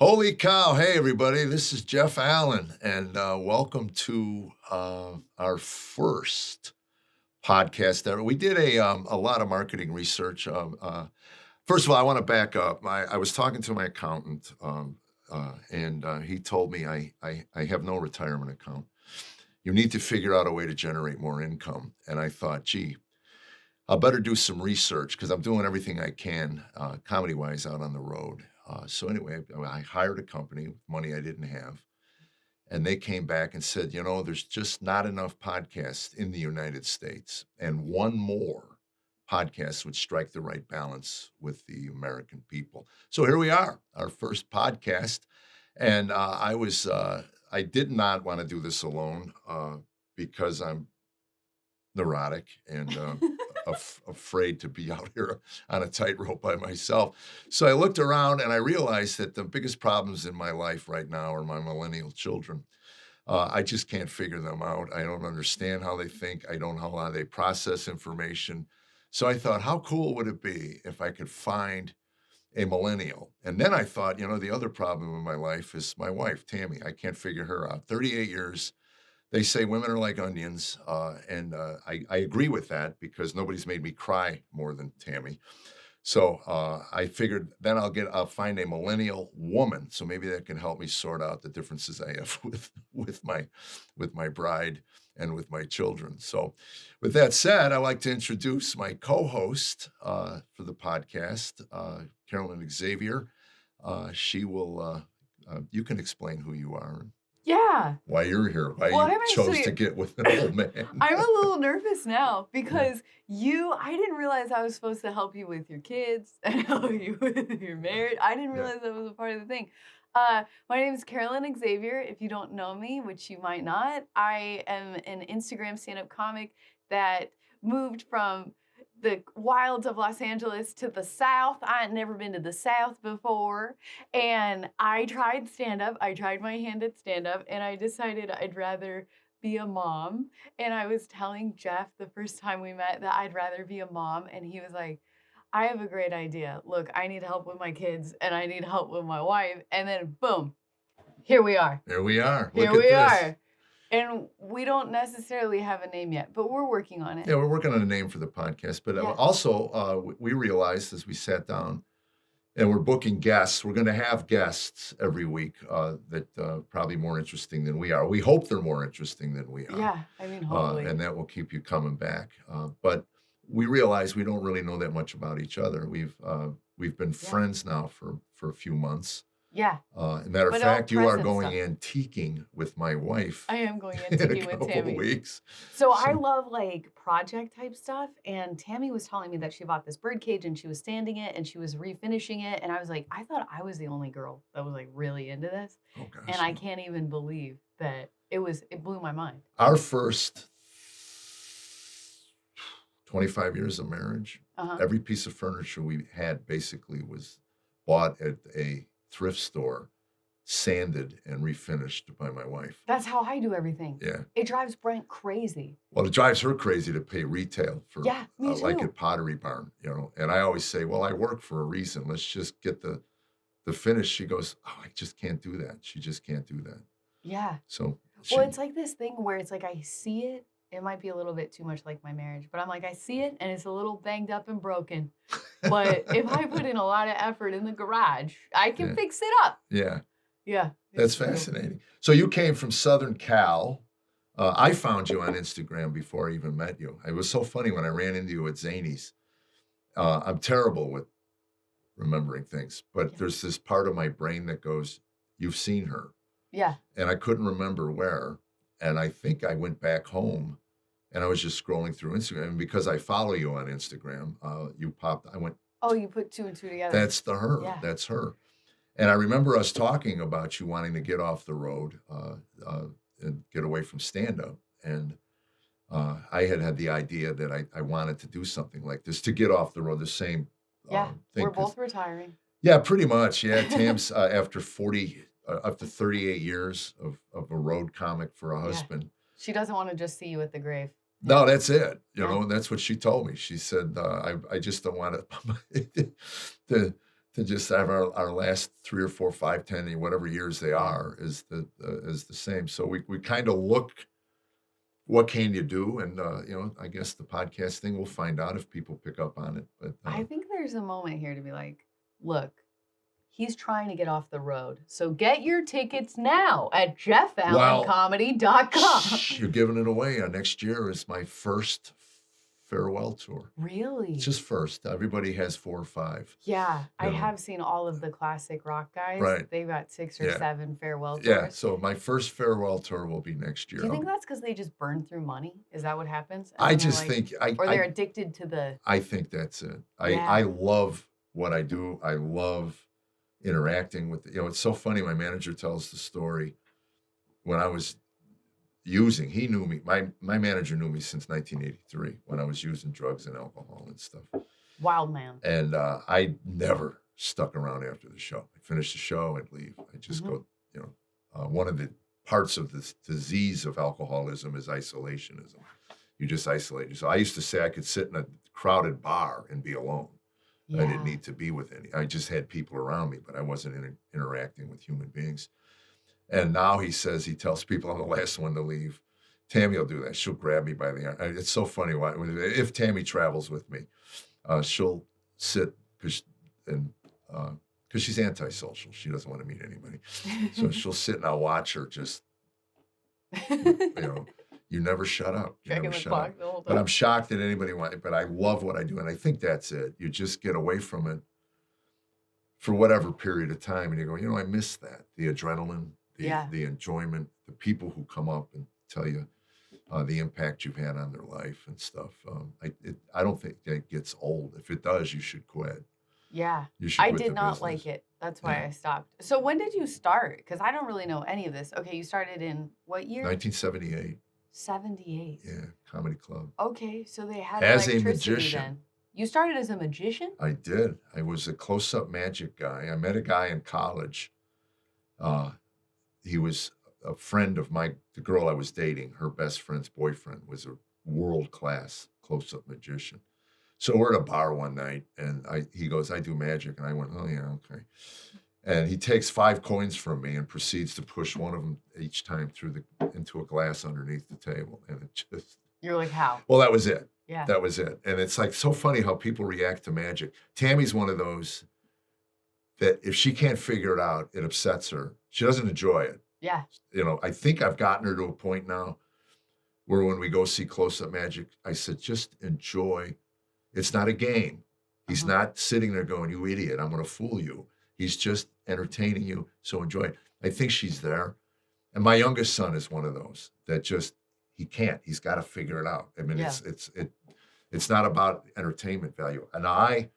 Holy cow. Hey, everybody. This is Jeff Allen, and welcome to our first podcast ever. We did a lot of marketing research. First of all, I want to back up. I was talking to my accountant, and he told me I have no retirement account. You need to figure out a way to generate more income. And I thought, gee, I better do some research because I'm doing everything I can comedy-wise out on the road. So anyway, I hired a company with money I didn't have, and they came back and said, there's just not enough podcasts in the United States, and one more podcast would strike the right balance with the American people. So here we are, our first podcast, and I did not want to do this alone because I'm neurotic and afraid to be out here on a tightrope by myself. So I looked around and I realized that the biggest problems in my life right now are my millennial children. I just can't figure them out. I don't understand how they think. I don't know how they process information. So I thought, how cool would it be if I could find a millennial? And then I thought, the other problem in my life is my wife, Tammy. I can't figure her out. 38 years. They say women are like onions, and I agree with that because nobody's made me cry more than Tammy. So I figured then I'll find a millennial woman, so maybe that can help me sort out the differences I have with my bride and with my children. So, with that said, I'd like to introduce my co-host for the podcast, Carollynn Xavier. She will. You can explain who you are. Yeah. Why you're here, why Well, you chose to get with an old man. I'm a little nervous now because I didn't realize I was supposed to help you with your kids and help you with your marriage. I didn't realize that was a part of the thing. My name is Carollynn Xavier. If you don't know me, which you might not, I am an Instagram stand-up comic that moved from the wilds of Los Angeles to the South. I had never been to the South before. And I tried stand-up. I tried my hand at stand-up, and I decided I'd rather be a mom. And I was telling Jeff the first time we met that I'd rather be a mom. And he was like, I have a great idea. Look, I need help with my kids, and I need help with my wife. And then, boom, here we are. Here we are. Here we are. And we don't necessarily have a name yet, but we're working on it. Yeah, we're working on a name for the podcast. But also, we realized as we sat down and we're booking guests, we're going to have guests every week that probably more interesting than we are. We hope they're more interesting than we are. Yeah, I mean, hopefully. And that will keep you coming back. But we realize we don't really know that much about each other. We've been friends now for a few months. Yeah. As a matter of fact, you are going antiquing with my wife. I am going antiquing with Tammy. In a couple weeks. So I love like project type stuff. And Tammy was telling me that she bought this bird cage and she was sanding it and she was refinishing it. And I was like, I thought I was the only girl that was like really into this. Oh, gosh. And I can't even believe that it blew my mind. Our first 25 years of marriage, every piece of furniture we had basically was bought at a thrift store, sanded and refinished by my wife. That's how I do everything. Yeah. It drives Brent crazy. Well, it drives her crazy to pay retail for me too. Like at Pottery Barn, And I always say, well, I work for a reason. Let's just get the finish. She goes, oh, I just can't do that. She just can't do that. Yeah. So it's like this thing where it's like I see it. It might be a little bit too much like my marriage, but I'm like, I see it and it's a little banged up and broken. But if I put in a lot of effort in the garage, I can fix it up. Yeah. Yeah. That's fascinating. So you came from Southern Cal. I found you on Instagram before I even met you. It was so funny when I ran into you at Zany's. I'm terrible with remembering things, but there's this part of my brain that goes, you've seen her. Yeah. And I couldn't remember where. And I think I went back home and I was just scrolling through Instagram. And because I follow you on Instagram, you popped, I went, oh, you put two and two together. That's her. Yeah. That's her. And I remember us talking about you wanting to get off the road and get away from stand-up. And I had the idea that I wanted to do something like this, to get off the road, the same thing. We're both retiring. Yeah, pretty much. Yeah, Tam's after 38 years of a road comic for a husband. Yeah. She doesn't want to just see you at the grave. No, that's it. And that's what she told me. She said, I just don't want to to just have our last 3 or 4, 5, 10, whatever years they are is the same. So we kind of look, what can you do? And, I guess the podcast thing, we'll find out if people pick up on it. But I think there's a moment here to be like, look, he's trying to get off the road. So get your tickets now at jeffallencomedy.com. you're giving it away. Next year is my first farewell tour. Really? It's just first. Everybody has 4 or 5. Yeah, I have seen all of the classic rock guys. Right. They've got 6 or 7 farewell tours. Yeah, so my first farewell tour will be next year. Do you think that's because they just burn through money? Is that what happens? I just think... Or they're addicted to the... I think that's it. I love what I do. I love interacting with... it's so funny. My manager tells the story. When I was using, he knew me. My manager knew me since 1983 when I was using drugs and alcohol and stuff. Wild man. And I never stuck around after the show. I'd finish the show, I'd leave. I'd just go, one of the parts of this disease of alcoholism is isolationism. You just isolate yourself. I used to say I could sit in a crowded bar and be alone. Yeah. I didn't need to be with any. I just had people around me, but I wasn't interacting with human beings. And now he tells people I'm the last one to leave. Tammy will do that. She'll grab me by the arm. It's so funny. If Tammy travels with me, she'll sit because she's antisocial. She doesn't want to meet anybody. So she'll sit and I'll watch her just, you never shut up. You never shut up. But I'm shocked that anybody but I love what I do. And I think that's it. You just get away from it for whatever period of time. And you go, I miss that. The adrenaline. The enjoyment, the people who come up and tell you the impact you've had on their life and stuff. I don't think that gets old. If it does, you should quit. Yeah. You should I quit did the not business. like it. That's why I stopped. So when did you start? Because I don't really know any of this. Okay, you started in what year? 1978. 78. Yeah, comedy club. Okay, so they had as a electricity magician. then. You started as a magician? I did. I was a close-up magic guy. I met a guy in college. He was a friend of the girl I was dating. Her best friend's boyfriend was a world-class close-up magician. So we're at a bar one night, and he goes, I do magic. And I went, oh, yeah, okay. And he takes 5 coins from me and proceeds to push one of them each time into a glass underneath the table. And it just... You're like, how? Well, that was it. Yeah. That was it. And it's like so funny how people react to magic. Tammy's one of those that if she can't figure it out, it upsets her. She doesn't enjoy it. Yeah. I think I've gotten her to a point now where when we go see close-up magic, I said, just enjoy. It's not a game. He's not sitting there going, you idiot, I'm going to fool you. He's just entertaining you, so enjoy it. I think she's there. And my youngest son is one of those that just, he can't. He's got to figure it out. I mean, it's not about entertainment value. And I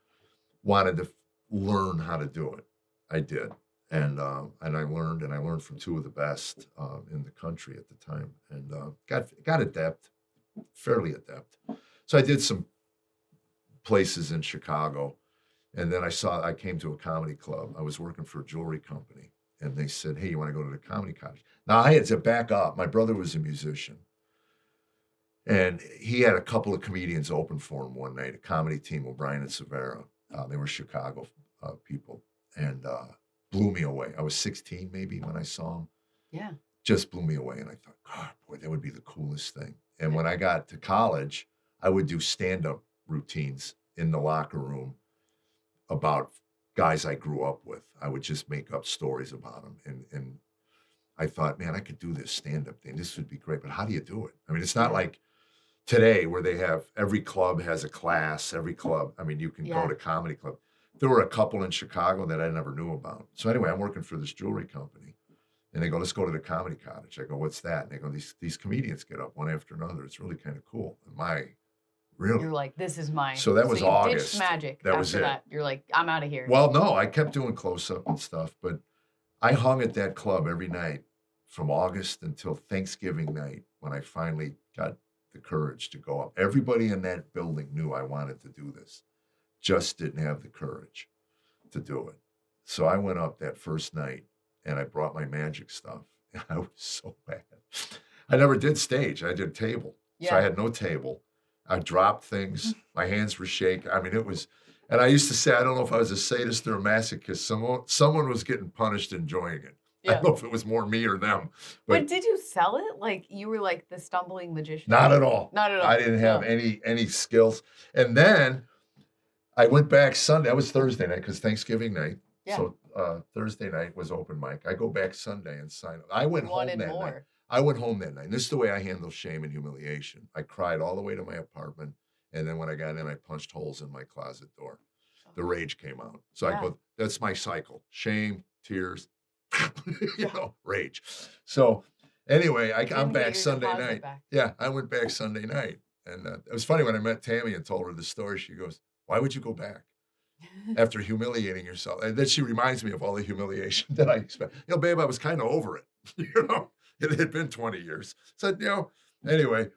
wanted to learn how to do it. I did. And I learned from 2 of the best in the country at the time, and got adept, fairly adept. So I did some places in Chicago, and then I came to a comedy club. I was working for a jewelry company, and they said, hey, you want to go to the comedy college? Now I had to back up. My brother was a musician, and he had a couple of comedians open for him one night, a comedy team, O'Brien and Severa. They were Chicago people, and blew me away. I was 16 maybe when I saw him. Yeah. Just blew me away. And I thought, God, boy, that would be the coolest thing. And when I got to college, I would do stand-up routines in the locker room about guys I grew up with. I would just make up stories about them. And I thought, man, I could do this stand-up thing. This would be great. But how do you do it? I mean, it's not like today where they have, every club has a class, every club. I mean, you can go to comedy club. There were a couple in Chicago that I never knew about. So anyway, I'm working for this jewelry company. And they go, let's go to the comedy cottage. I go, what's that? And they go, these comedians get up one after another. It's really kind of cool. And really? You're like, this is mine. So that was August. Ditched magic. That was it. You're like, I'm out of here. Well, no, I kept doing close-up and stuff. But I hung at that club every night from August until Thanksgiving night when I finally got the courage to go up. Everybody in that building knew I wanted to do this. Just didn't have the courage to do it. So I went up that first night and I brought my magic stuff. And I was so bad. I never did stage. I did table. Yeah. So I had no table. I dropped things. My hands were shaking. I mean, And I used to say, I don't know if I was a sadist or a masochist. Someone was getting punished enjoying it. I don't Yeah. know if it was more me or them, But but did you sell it? Like you were like the stumbling magician? not at all. Not at I all. didn't have No. any skills. And then I went back Sunday. That was Thursday night because Thanksgiving night. Yeah. So Thursday night was open mic. I go back Sunday and sign up. I went You home wanted that night. more. I went home that night. And this is the way I handle shame and humiliation. I cried all the way to my apartment. And then when I got in, I punched holes in my closet door. The rage came out. So I Yeah. go, that's my cycle. Shame, tears, you Yeah. know, rage. So anyway, I'm Didn't get back your Sunday deposit night. back. Yeah, I went back Sunday night. And it was funny when I met Tammy and told her the story. She goes, why would you go back after humiliating yourself? And then she reminds me of all the humiliation that I expect. You know, babe, I was kind of over it. You know, it had been 20 years. So, you know, anyway,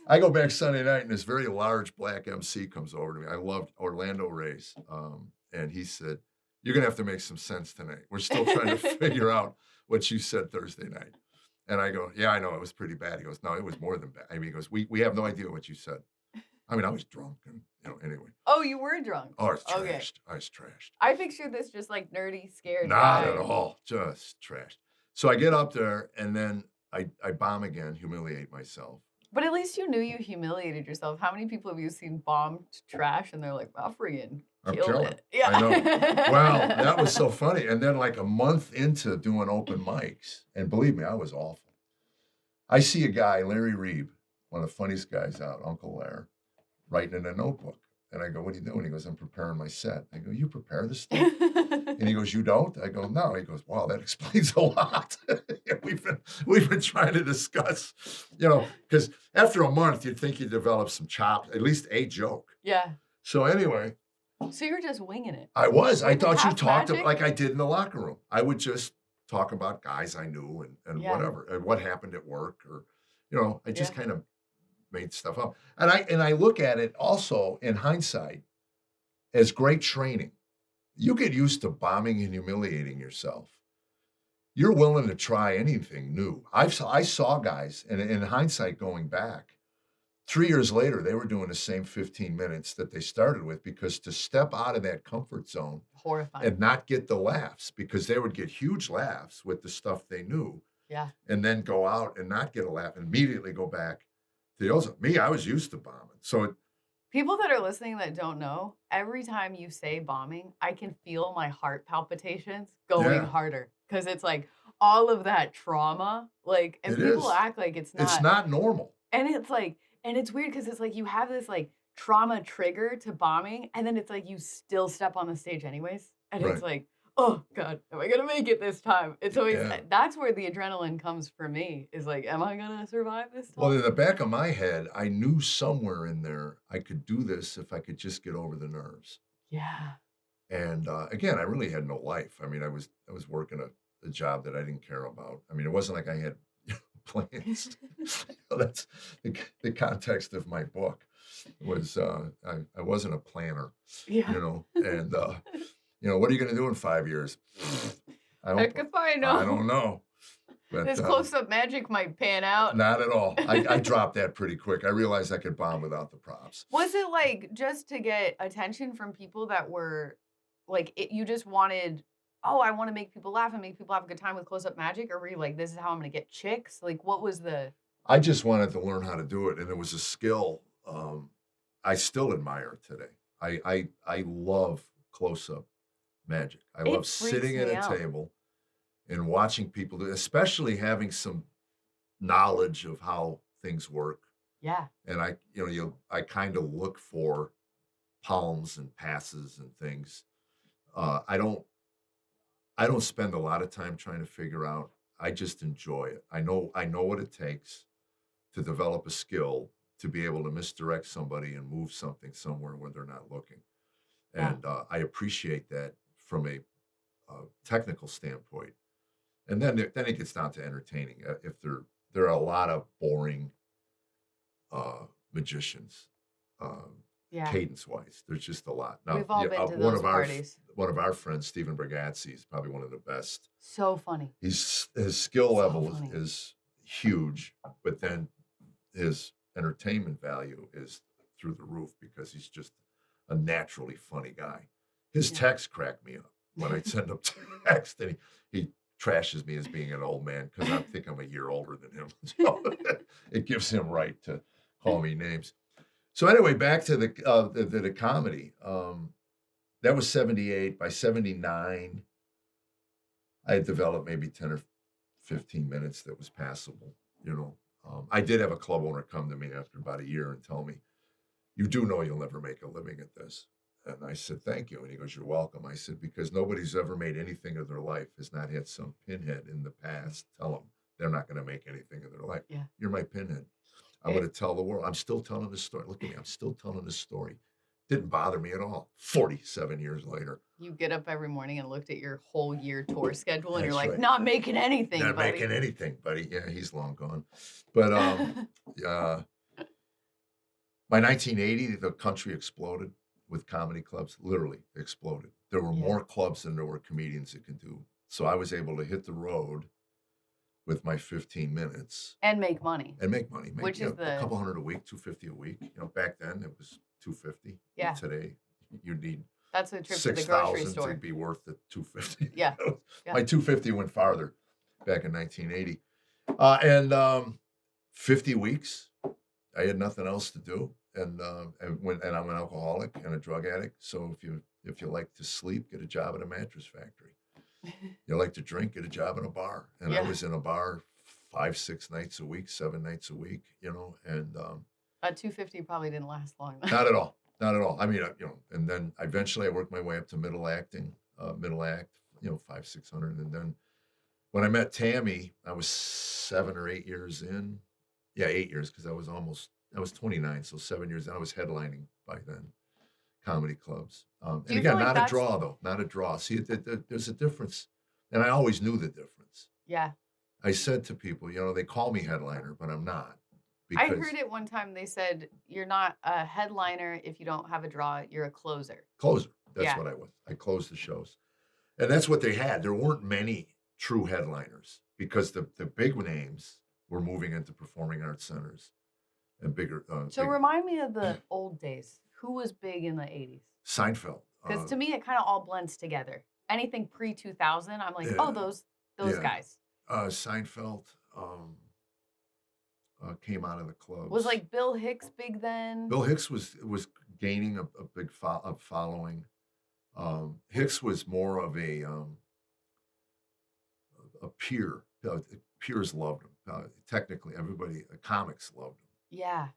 I go back Sunday night and this very large black MC comes over to me. I loved Orlando Ray's. And he said, you're going to have to make some sense tonight. We're still trying to figure out what you said Thursday night. And I go, yeah, I know it was pretty bad. He goes, no, it was more than bad. I mean, he goes, we have no idea what you said. I mean, I was drunk and, you know, anyway. Oh, you were drunk. Oh, I was trashed. Okay. I was trashed. I picture this just like nerdy, scared Not guy. at all. Just trashed. So I get up there and then I bomb again, humiliate myself. But at least you knew you humiliated yourself. How many people have you seen bombed trash and they're like, "I freaking I'm killed killing. it." Yeah. I know. Well, that was so funny. And then like a month into doing open mics, and believe me, I was awful. I see a guy, Larry Reeb, one of the funniest guys out, Uncle Lair, writing in a notebook. And I go, what are you doing? He goes, I'm preparing my set. I go, you prepare this stuff? And he goes, you don't? I go, no. He goes, wow, that explains a lot. we've been trying to discuss, you know, because after a month, you'd think you develop some chops, at least a joke. Yeah. So anyway, So you're just winging it. I was. I Like thought you half talked magic? like I did in the locker room. I would just talk about guys I knew and Yeah. whatever, and what happened at work, or, you know, I just Yeah. kind of made stuff up. And I look at it also in hindsight as great training. You get used to bombing and humiliating yourself. You're willing to try anything new. I saw guys, and in hindsight, going back, 3 years later, they were doing the same 15 minutes that they started with, because to step out of that comfort zone Horrifying. and not get the laughs, because they would get huge laughs with the stuff they knew, Yeah. and then go out and not get a laugh and immediately go back to the old stuff. Me, I was used to bombing. So People that are listening that don't know, every time you say bombing, I can feel my heart palpitations going Yeah. harder because it's like all of that trauma. Like, and It people is. act like it's It's not normal. And it's like, and it's weird because it's like you have this like trauma trigger to bombing, and then it's like you still step on the stage anyways. And it's Right. like, oh God, am I gonna make it this time? It's always Yeah. that's where the adrenaline comes for me, is like, am I gonna survive this Well, in time? the back of my head, I knew somewhere in there I could do this if I could just get over the nerves. Yeah. And again, I really had no life. I mean, I was working a job that I didn't care about. I mean, it wasn't like I had plans. That's the context of my book was I wasn't a planner, Yeah. you know. And you know, what are you going to do in 5 years? I Heck if I know. I don't know. But This close-up magic might pan out. not at all. I dropped that pretty quick. I realized I could bomb without the props. Was it like just to get attention from people that were like you just wanted, oh, I want to make people laugh and make people have a good time with close-up magic, or were you like, this is how I'm gonna get chicks? Like, what was the I just wanted to learn how to do it, and it was a skill I still admire today. I love close-up magic. I It love freaks sitting at me a out. table and watching people do, especially having some knowledge of how things work. Yeah. And I kind of look for palms and passes and things. I don't spend a lot of time trying to figure out. I just enjoy it. I know what it takes to develop a skill to be able to misdirect somebody and move something somewhere where they're not looking. Yeah. And I appreciate that from a technical standpoint. And then it gets down to entertaining. If there are a lot of boring magicians, Yeah. cadence-wise. There's just a lot. Now, We've all been to one those of our parties. one of our friends, Stephen Bergazzi, is probably one of the best. So funny. His skill So level funny. is huge, but then his entertainment value is through the roof because he's just a naturally funny guy. His Yeah. texts crack me up when I send him text, and he trashes me as being an old man because I think I'm a year older than him. So it gives him right to call me names. So anyway, back to the comedy. That was 78. By 79, I had developed maybe 10 or 15 minutes that was passable. I did have a club owner come to me after about a year and tell me, "You do know you'll never make a living at this." And I said, "Thank you." And he goes, "You're welcome." I said, "Because nobody's ever made anything of their life has not had some pinhead in the past tell them they're not going to make anything of their life. Yeah. You're my pinhead. I'm going to tell the world. I'm still telling this story. Look at me. I'm still telling this story. Didn't bother me at all. 47 years later. You get up every morning and looked at your whole year tour schedule, and you're That's like, right. not making anything, Not buddy. making anything, buddy. Yeah, he's long gone. But by 1980, the country exploded with comedy clubs. Literally exploded. There were more clubs than there were comedians that could do. So I was able to hit the road with my 15 minutes and make money. Which is a couple hundred a week, $250 a week. Back then it was $250. Yeah. Today you need that's a trip to the grocery store to be worth the $250. Yeah. My $250 went farther back in 1980. And 50 weeks, I had nothing else to do. And I'm an alcoholic and a drug addict. So if you like to sleep, get a job at a mattress factory. You like to drink, get a job in a bar. And I was in a bar 5-6 nights a week, 7 nights a week, and $250 probably didn't last long. Not at all. I mean, and then eventually I worked my way up to middle act, 500-600. And then when I met Tammy, I was 7 or 8 years in. Yeah, 8 years, because I was 29, so 7 years in. I was headlining by then, comedy clubs. And again, not a draw, though. Not a draw. See, there's a difference. And I always knew the difference. Yeah. I said to people, they call me headliner, but I'm not. I heard it one time. They said, you're not a headliner if you don't have a draw. You're a closer. That's what I was. I closed the shows. And that's what they had. There weren't many true headliners because the big names were moving into performing arts centers and bigger. So remind me of the old days. Who was big in the 80s? Seinfeld. Because to me, it kind of all blends together. Anything pre-2000, I'm like, those guys. Seinfeld came out of the clubs. Was like Bill Hicks big then? Bill Hicks was gaining a big following. Hicks was more of a peer. Peers loved him. Technically, everybody, comics loved him. Yeah.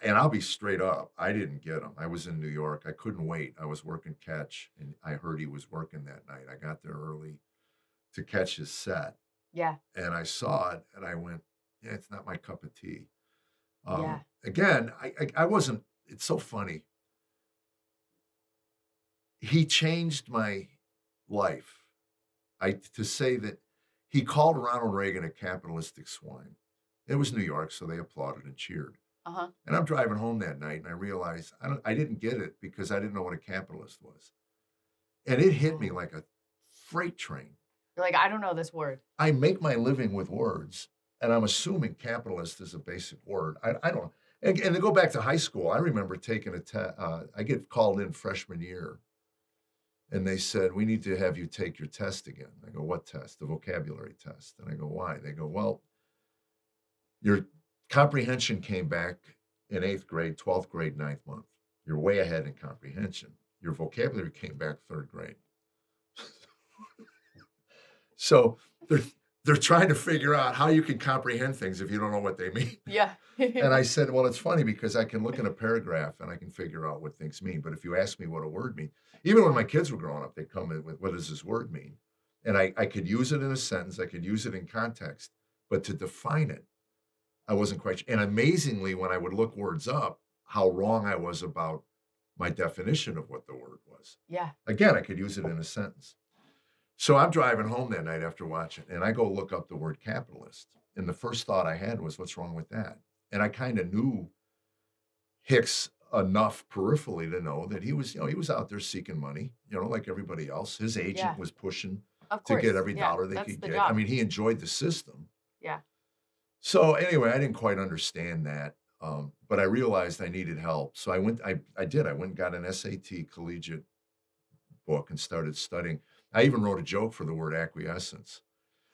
And I'll be straight up. I didn't get him. I was in New York. I couldn't wait. I was working catch, and I heard he was working that night. I got there early to catch his set. Yeah. And I saw it, and I went, yeah, it's not my cup of tea. Yeah. Again, I wasn't. It's so funny. He changed my life. To say that he called Ronald Reagan a capitalistic swine. It was New York, so they applauded and cheered. Uh-huh. And I'm driving home that night, and I realized I didn't get it because I didn't know what a capitalist was. And it hit me like a freight train. You're like, I don't know this word. I make my living with words, and I'm assuming capitalist is a basic word. I don't. And to go back to high school, I remember taking a test. I get called in freshman year, and they said, we need to have you take your test again. I go, what test? The vocabulary test. And I go, why? They go, well, your comprehension came back in 8th grade, 12th grade, 9th month. You're way ahead in comprehension. Your vocabulary came back 3rd grade. So they're trying to figure out how you can comprehend things if you don't know what they mean. Yeah. And I said, well, it's funny because I can look in a paragraph and I can figure out what things mean. But if you ask me what a word means, even when my kids were growing up, they'd come in with, what does this word mean? And I could use it in a sentence. I could use it in context. But to define it, I wasn't quite sure. And amazingly, when I would look words up, how wrong I was about my definition of what the word was. Yeah. Again, I could use it in a sentence. So I'm driving home that night after watching, and I go look up the word capitalist. And the first thought I had was, what's wrong with that? And I kind of knew Hicks enough peripherally to know that he was out there seeking money, like everybody else. His agent was pushing to get every dollar they could get. Job. I mean, he enjoyed the system. Yeah. So anyway, I didn't quite understand that. But I realized I needed help. So I went and got an SAT collegiate book and started studying. I even wrote a joke for the word acquiescence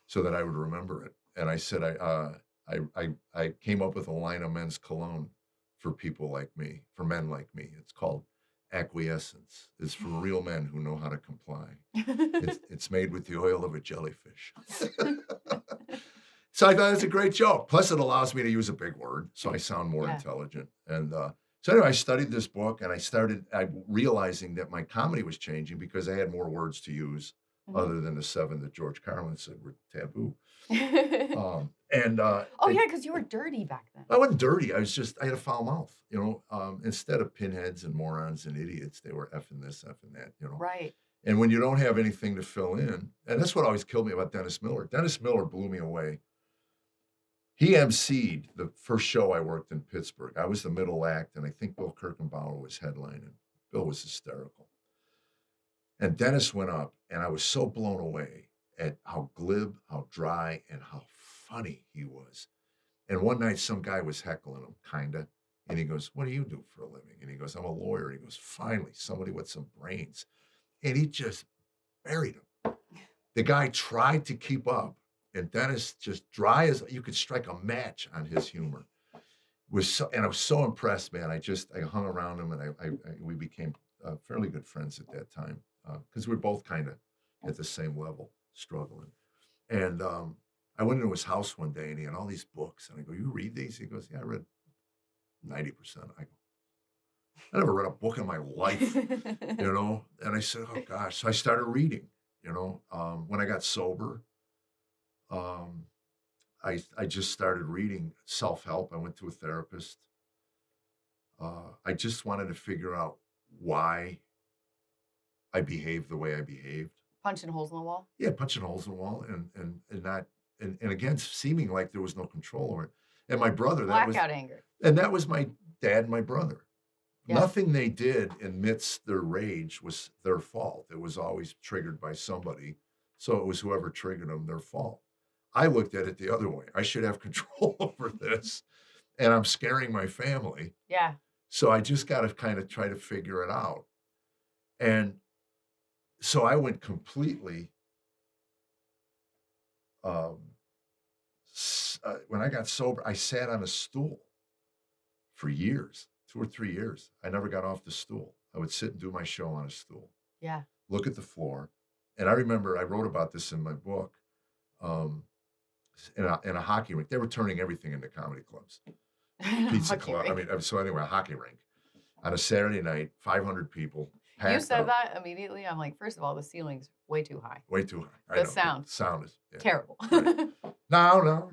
so that I would remember it. And I said, I came up with a line of men's cologne for people like me, for men like me. It's called acquiescence. It's for real men who know how to comply. It's made with the oil of a jellyfish. So I thought it's a great joke. Plus, it allows me to use a big word, so I sound more Yeah. intelligent. And so anyway, I studied this book, and I realizing that my comedy was changing because I had more words to use other than the 7 that George Carlin said were taboo. Oh yeah, because you were dirty back then. I wasn't dirty. I had a foul mouth. Instead of pinheads and morons and idiots, they were effing this, effing that. Right. And when you don't have anything to fill in, and that's what always killed me about Dennis Miller. Dennis Miller blew me away. He emceed the first show I worked in Pittsburgh. I was the middle act, and I think Bill Kirkenbauer was headlining. Bill was hysterical. And Dennis went up, and I was so blown away at how glib, how dry, and how funny he was. And one night, some guy was heckling him, kinda, and he goes, "What do you do for a living?" And he goes, "I'm a lawyer." He goes, "Finally, somebody with some brains." And he just buried him. The guy tried to keep up. And Dennis, just dry as you could strike a match on his humor, and I was so impressed, man. I hung around him, and we became fairly good friends at that time because we were both kind of at the same level, struggling. And I went into his house one day, and he had all these books, and I go, "You read these?" He goes, "Yeah, I read 90%." I go, "I never read a book in my life," And I said, "Oh gosh." So I started reading. When I got sober. I just started reading self-help. I went to a therapist. I just wanted to figure out why I behaved the way I behaved. Punching holes in the wall. Yeah, punching holes in the wall and again, seeming like there was no control over it. And my brother, Blackout anger. And that was my dad and my brother. Yeah. Nothing they did amidst their rage was their fault. It was always triggered by somebody. So it was whoever triggered them, their fault. I looked at it the other way. I should have control over this, and I'm scaring my family. Yeah. So I just got to kind of try to figure it out. And so I went completely, when I got sober, I sat on a stool for years, 2 or 3 years. I never got off the stool. I would sit and do my show on a stool. Yeah. Look at the floor. And I remember I wrote about this in my book. In a hockey rink. They were turning everything into comedy clubs. Pizza club. Rink. So anyway, a hockey rink. On a Saturday night, 500 people. You said that immediately. I'm like, first of all, the ceiling's way too high. Way too high. The sound. Sound is terrible. Right. No.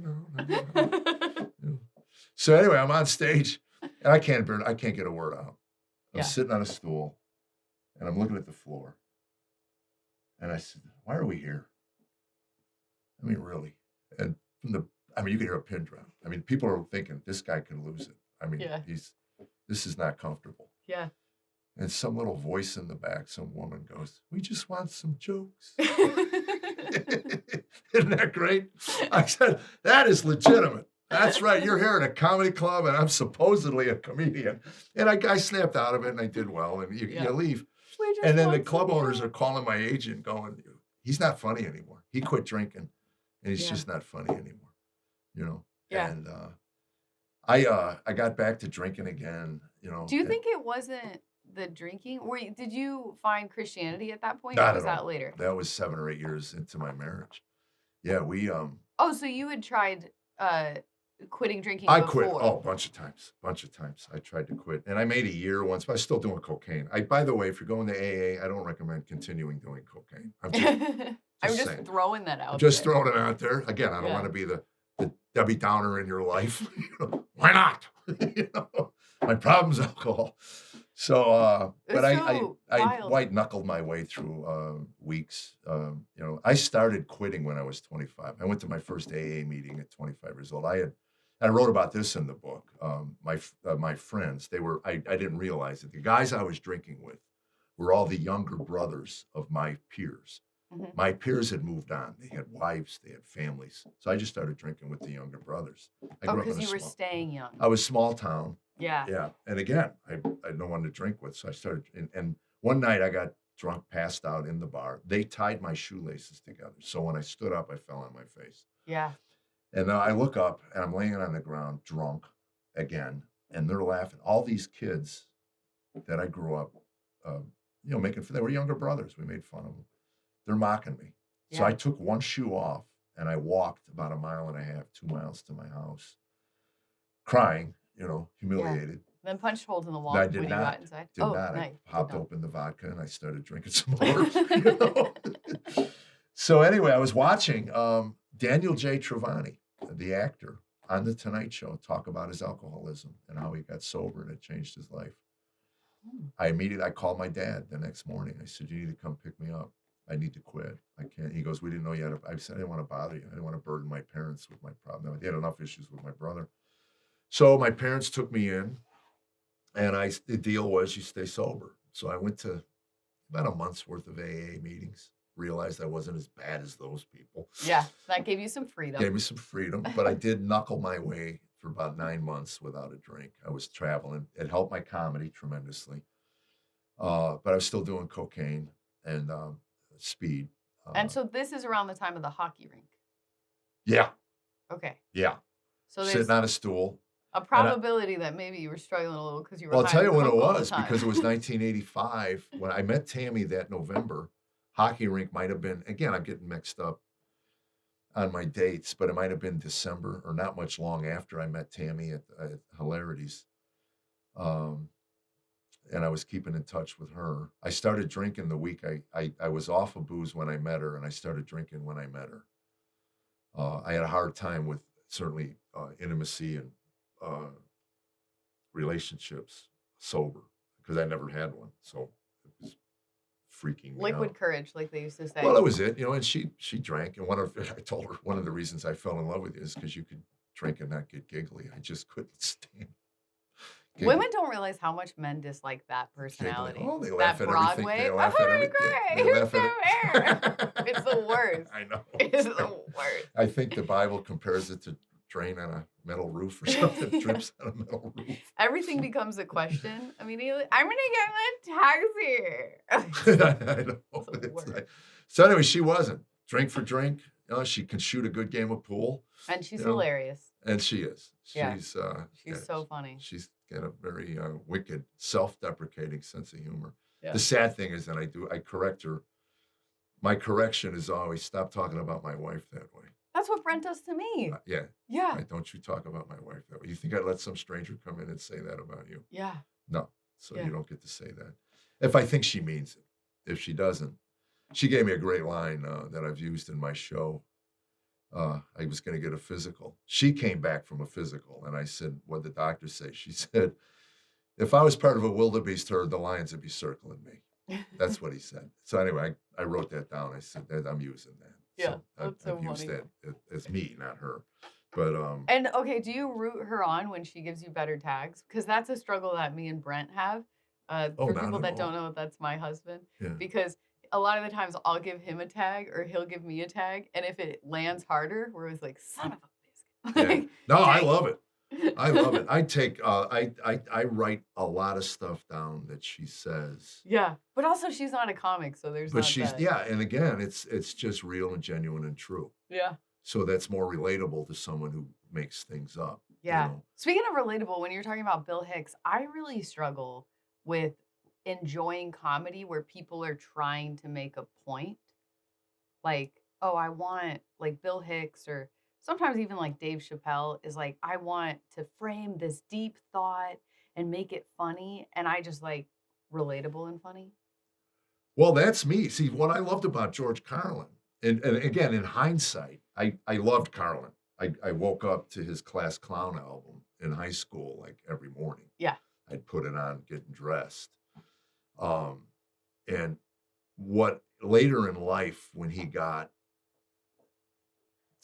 So anyway, I'm on stage, and I can't get a word out. I'm sitting on a stool, and I'm looking at the floor. And I said, "Why are we here? I mean, really?" And you can hear a pin drop. I mean, people are thinking this guy can lose it. I mean, this is not comfortable. Yeah. And some little voice in the back, some woman goes, "We just want some jokes." Isn't that great? I said, "That is legitimate. That's right. You're here at a comedy club, and I'm supposedly a comedian." And I snapped out of it, and I did well. And you leave. And then the club owners are calling my agent, going, "He's not funny anymore. He quit drinking. And he's just not funny anymore, Yeah. And I got back to drinking again, Do you think it wasn't the drinking? Did you find Christianity at that point? Not or was at all. that later? That was 7 or 8 years into my marriage. Yeah, we Oh, so you had tried quitting drinking I before? quit. Oh, a bunch of times. I tried to quit. And I made a year once, but I was still doing cocaine. By the way, if you're going to AA, I don't recommend continuing doing cocaine. I'm just throwing that out. Just throwing it out there. Again, I don't want to be the Debbie Downer in your life. Why not? My problem's alcohol. So, but I white knuckled my way through weeks. I started quitting when I was 25. I went to my first AA meeting at 25 years old. I wrote about this in the book. My friends, I didn't realize it. The guys I was drinking with were all the younger brothers of my peers. My peers had moved on. They had wives, they had families. So I just started drinking with the younger brothers. I Oh, grew up in because a you were small, staying young. I was small town. Yeah. Yeah. And again, I had no one to drink with. So I started, and one night I got drunk, passed out in the bar. They tied my shoelaces together. So when I stood up, I fell on my face. Yeah. And then I look up and I'm laying on the ground drunk again. And they're laughing. All these kids that I grew up, making fun. They were younger brothers. We made fun of them. They're mocking me. So Yeah. I took one shoe off and I walked about 1.5 miles, 2 miles to my house, crying, humiliated. Then punched holes in the wall I when did you not. got inside. Did not. No, I you popped did not. open the vodka and I started drinking some more. So anyway, I was watching Daniel J. Travani, the actor, on The Tonight Show, talk about his alcoholism and how he got sober and it changed his life. I called my dad the next morning. I said, "You need to come pick me up. I need to quit. I can't." He goes, "We didn't know you had I said, "I didn't want to bother you. I didn't want to burden my parents with my problem. They had enough issues with my brother." So my parents took me in, and the deal was you stay sober. So I went to about a month's worth of AA meetings, realized I wasn't as bad as those people. Yeah, that gave you some freedom. Gave me some freedom, but I did knuckle my way for about 9 months without a drink. I was traveling. It helped my comedy tremendously. But I was still doing cocaine and speed. And so this is around the time of the hockey rink. Yeah, Okay. yeah. So there's Sitting on a stool. a probability that maybe you were struggling a little because you were. Well, I'll tell high you on when it coke all the was, time. because it was 1985 when I met Tammy that November. Hockey rink might have been, again, I'm getting mixed up on my dates, but it might have been December or not much long after I met Tammy at Hilarities. And I was keeping in touch with her. I started drinking the week I was off of booze when I met her, and I started drinking when I met her. I had a hard time with certainly intimacy and relationships sober because I never had one, so it was freaking me Liquid out. courage, like they used to say. Well, that was it, and she drank, and I told her one of the reasons I fell in love with you is because you could drink and not get giggly. I just couldn't stand. Women don't realize how much men dislike that personality. Oh, they laugh that at Broadway. everything. They laugh at everything. Great. You're so rare. It's the worst. I know. It's the worst. I think the Bible compares it to drain on a metal roof or something. Drips on a metal roof. Everything becomes a question. Immediately, I'm gonna get in a taxi. I know. So anyway, she wasn't. Drink for drink. She can shoot a good game of pool. And she's hilarious. And she is. She's so funny. She's got a very wicked, self-deprecating sense of humor. Yeah. The sad thing is that I correct her. My correction is always stop talking about my wife that way. That's what Brent does to me. Yeah. Yeah. Right, don't you talk about my wife that way. You think I'd let some stranger come in and say that about you? Yeah. No. So you don't get to say that. If I think she means it. If she doesn't. She gave me a great line that I've used in my show. I was going to get a physical. She came back from a physical, and I said, "What did the doctor say?" She said, "If I was part of a wildebeest herd, the lions would be circling me." That's what he said. So anyway, I wrote that down. I said that I'm using that. Yeah, so that's so I've used funny. that as me, not her. But And okay, do you root her on when she gives you better tags? Because that's a struggle that me and Brent have. For not people at that all. don't know, that's my husband. Yeah. Because a lot of the times I'll give him a tag or he'll give me a tag, and if it lands harder, we're always like, "Son of a biscuit." Yeah. Like, No, I dang. love it. I love it. I take I write a lot of stuff down that she says. Yeah, but also she's not a comic, so there's. But not she's that. and again, it's just real and genuine and true. Yeah. So that's more relatable to someone who makes things up. Yeah. You know? Speaking of relatable, when you're talking about Bill Hicks, I really struggle with enjoying comedy where people are trying to make a point. Like, oh, I want like Bill Hicks or sometimes even like Dave Chappelle is like, I want to frame this deep thought and make it funny. And I just like relatable and funny. Well, that's me. See, what I loved about George Carlin, and again, in hindsight, I loved Carlin. I woke up to his Class Clown album in high school, like every morning. Yeah. I'd put it on, getting dressed. And what later in life, when he got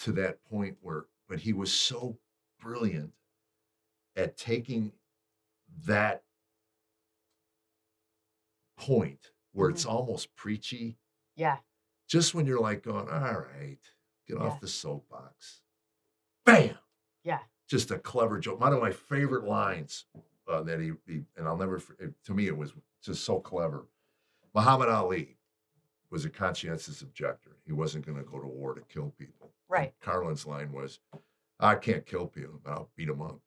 to that point but he was so brilliant at taking that point where it's almost preachy, Yeah. just when you're like going, all right, get Yeah. off the soapbox. Bam! Yeah. Just a clever joke. One of my favorite lines that he and I'll never, to me, it was just so clever. Muhammad Ali was a conscientious objector. He wasn't going to go to war to kill people. Right. And Carlin's line was, I can't kill people, but I'll beat them up.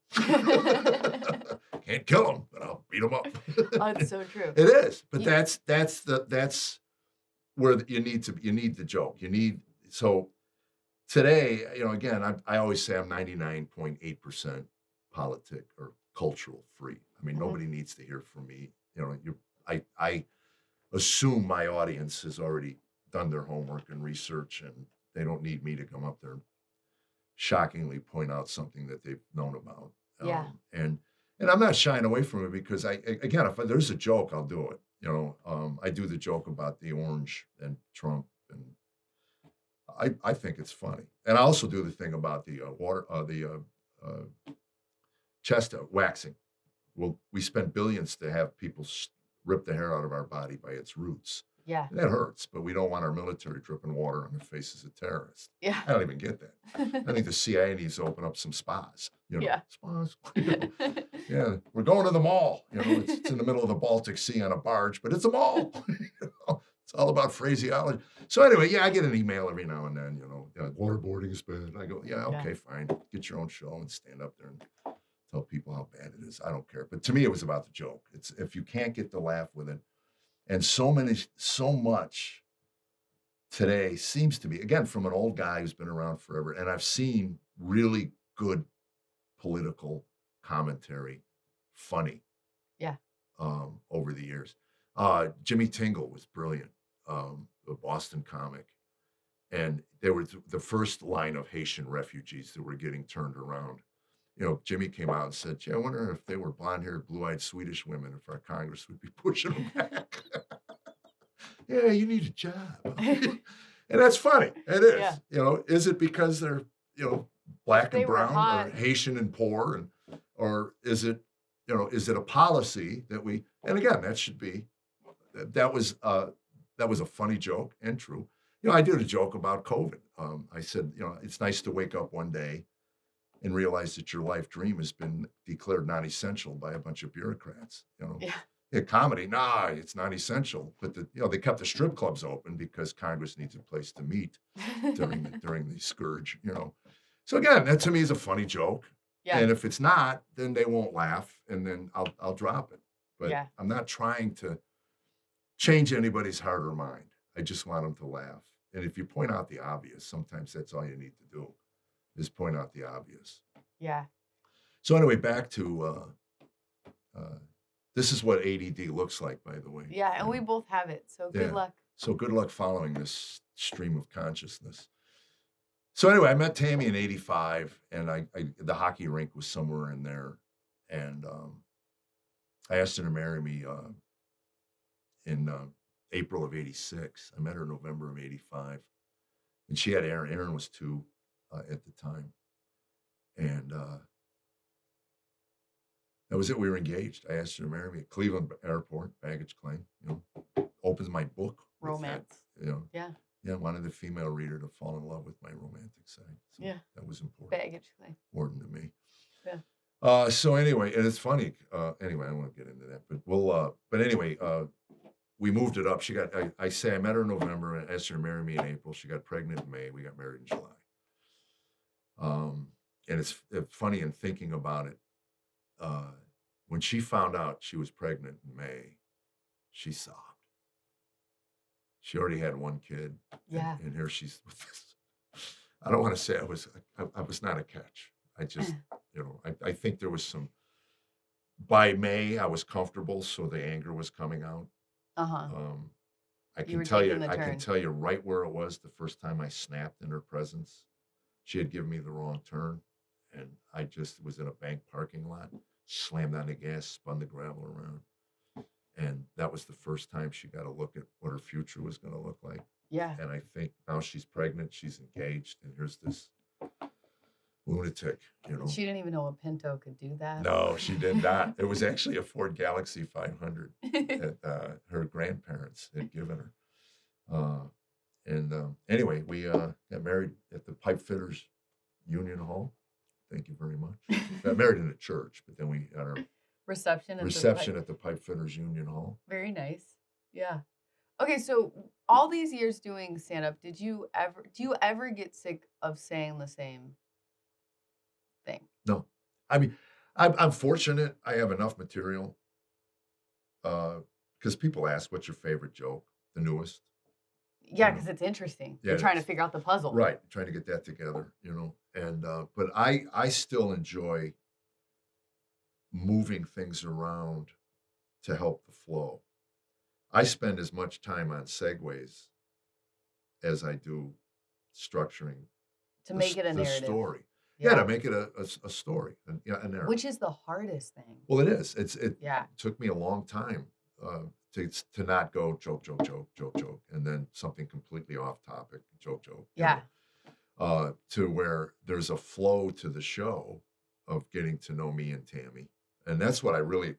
Can't kill them, but I'll beat them up. Oh, it's so true. It is, but Yeah. that's where you need the joke. So today, again, I always say I'm 99.8% politic or cultural free. I mean, Mhm. nobody needs to hear from me. I assume my audience has already done their homework and research, and they don't need me to come up there and shockingly point out something that they've known about. Yeah. And I'm not shying away from it because again, if there's a joke, I'll do it. I do the joke about the orange and Trump, and I think it's funny. And I also do the thing about the chest waxing. Well, we spend billions to have people rip the hair out of our body by its roots. Yeah. And that hurts, but we don't want our military dripping water on the faces of terrorists. Yeah. I don't even get that. I think the CIA needs to open up some spas. Yeah. Spas. Yeah, we're going to the mall. It's in the middle of the Baltic Sea on a barge, but it's a mall. It's all about phraseology. So anyway, yeah, I get an email every now and then. Waterboarding is bad. I go, yeah, okay, fine. Get your own show and stand up there and tell people how bad it is. I don't care. But to me, it was about the joke. It's if you can't get the laugh with it. And so much today seems to be, again, from an old guy who's been around forever. And I've seen really good political commentary, funny. Yeah. Over the years. Jimmy Tingle was brilliant, a Boston comic. And there was the first line of Haitian refugees that were getting turned around. Jimmy came out and said, I wonder if they were blonde-haired, blue-eyed Swedish women, if our Congress would be pushing them back. Yeah, you need a job. And that's funny. It is. Yeah. Is it because they're, black They and were brown hot. or Haitian and poor? Or is it, is it a policy that and again, that was a funny joke and true. I did a joke about COVID. I said, it's nice to wake up one day and realize that your life dream has been declared non-essential by a bunch of bureaucrats. Yeah. Comedy, it's not essential. But they kept the strip clubs open because Congress needs a place to meet during the scourge. So again, that to me is a funny joke. Yeah. And if it's not, then they won't laugh, and then I'll drop it. But Yeah. I'm not trying to change anybody's heart or mind. I just want them to laugh. And if you point out the obvious, sometimes that's all you need to do. Is point out the obvious. Yeah. So anyway, back to this is what ADD looks like, by the way. Yeah, and we both have it. So good luck. So good luck following this stream of consciousness. So anyway, I met Tammy in '85, and the hockey rink was somewhere in there, and I asked her to marry me in April of '86. I met her in November of '85, and she had Aaron. Aaron was 2. At the time. And that was it. We were engaged. I asked her to marry me at Cleveland Airport, baggage claim, opens my book. Romance. Yeah. Yeah, wanted the female reader to fall in love with my romantic side. So Yeah. that was important. Baggage claim. Important to me. Yeah. So anyway, and it's funny. Anyway, I don't want to get into that, but but anyway, we moved it up. I met her in November and asked her to marry me in April. She got pregnant in May. We got married in July. And it's funny in thinking about it. When she found out she was pregnant in May, she sobbed. She already had 1 kid. Yeah. And here she's with this. I don't want to say I was not a catch. I just, I think there was some, by May, I was comfortable. So the anger was coming out. Uh-huh. I You were can tell you right where it was the first time I snapped in her presence. She had given me the wrong turn, and I just was in a bank parking lot, slammed on the gas, spun the gravel around. And that was the first time she got a look at what her future was going to look like. Yeah. And I think now she's pregnant, she's engaged, and here's this lunatic, She didn't even know a Pinto could do that. No, she did not. It was actually a Ford Galaxy 500 that her grandparents had given her. And anyway, we got married at the Pipe Fitters Union Hall. Thank you very much. Got married in a church, but then we had our Reception reception at the Pipe Fitters Union Hall. Very nice. Yeah. Okay, so all these years doing stand-up, do you ever get sick of saying the same thing? No, I mean, I'm fortunate. I have enough material because people ask, "What's your favorite joke?" The newest. Yeah, You know, because it's interesting. yeah, You're trying to it's figure out the puzzle. right. Trying to get that together, and but I still enjoy moving things around to help the flow. I spend as much time on segues as I do structuring To make it a the narrative. story. Yeah, to make it a story, and a narrative. Which is the hardest thing. Well, it is. It Yeah. took me a long time to not go joke, joke, joke, joke, joke, and then something completely off topic, joke, joke. Yeah. To where there's a flow to the show of getting to know me and Tammy, and that's what I really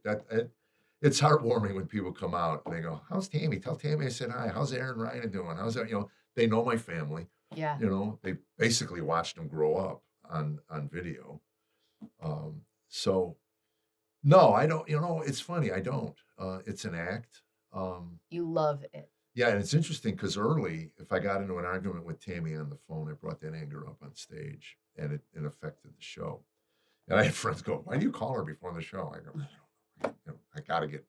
it's heartwarming when people come out and they go, "How's Tammy? Tell Tammy I said hi. How's Aaron Ryan doing? How's that?" They know my family. Yeah. They basically watched them grow up on video. So no, I don't. It's funny. I don't. It's an act. You love it. Yeah, and it's interesting because early, if I got into an argument with Tammy on the phone, I brought that anger up on stage, and it affected the show. And I had friends go, "Why do you call her before the show?" I go, I gotta get,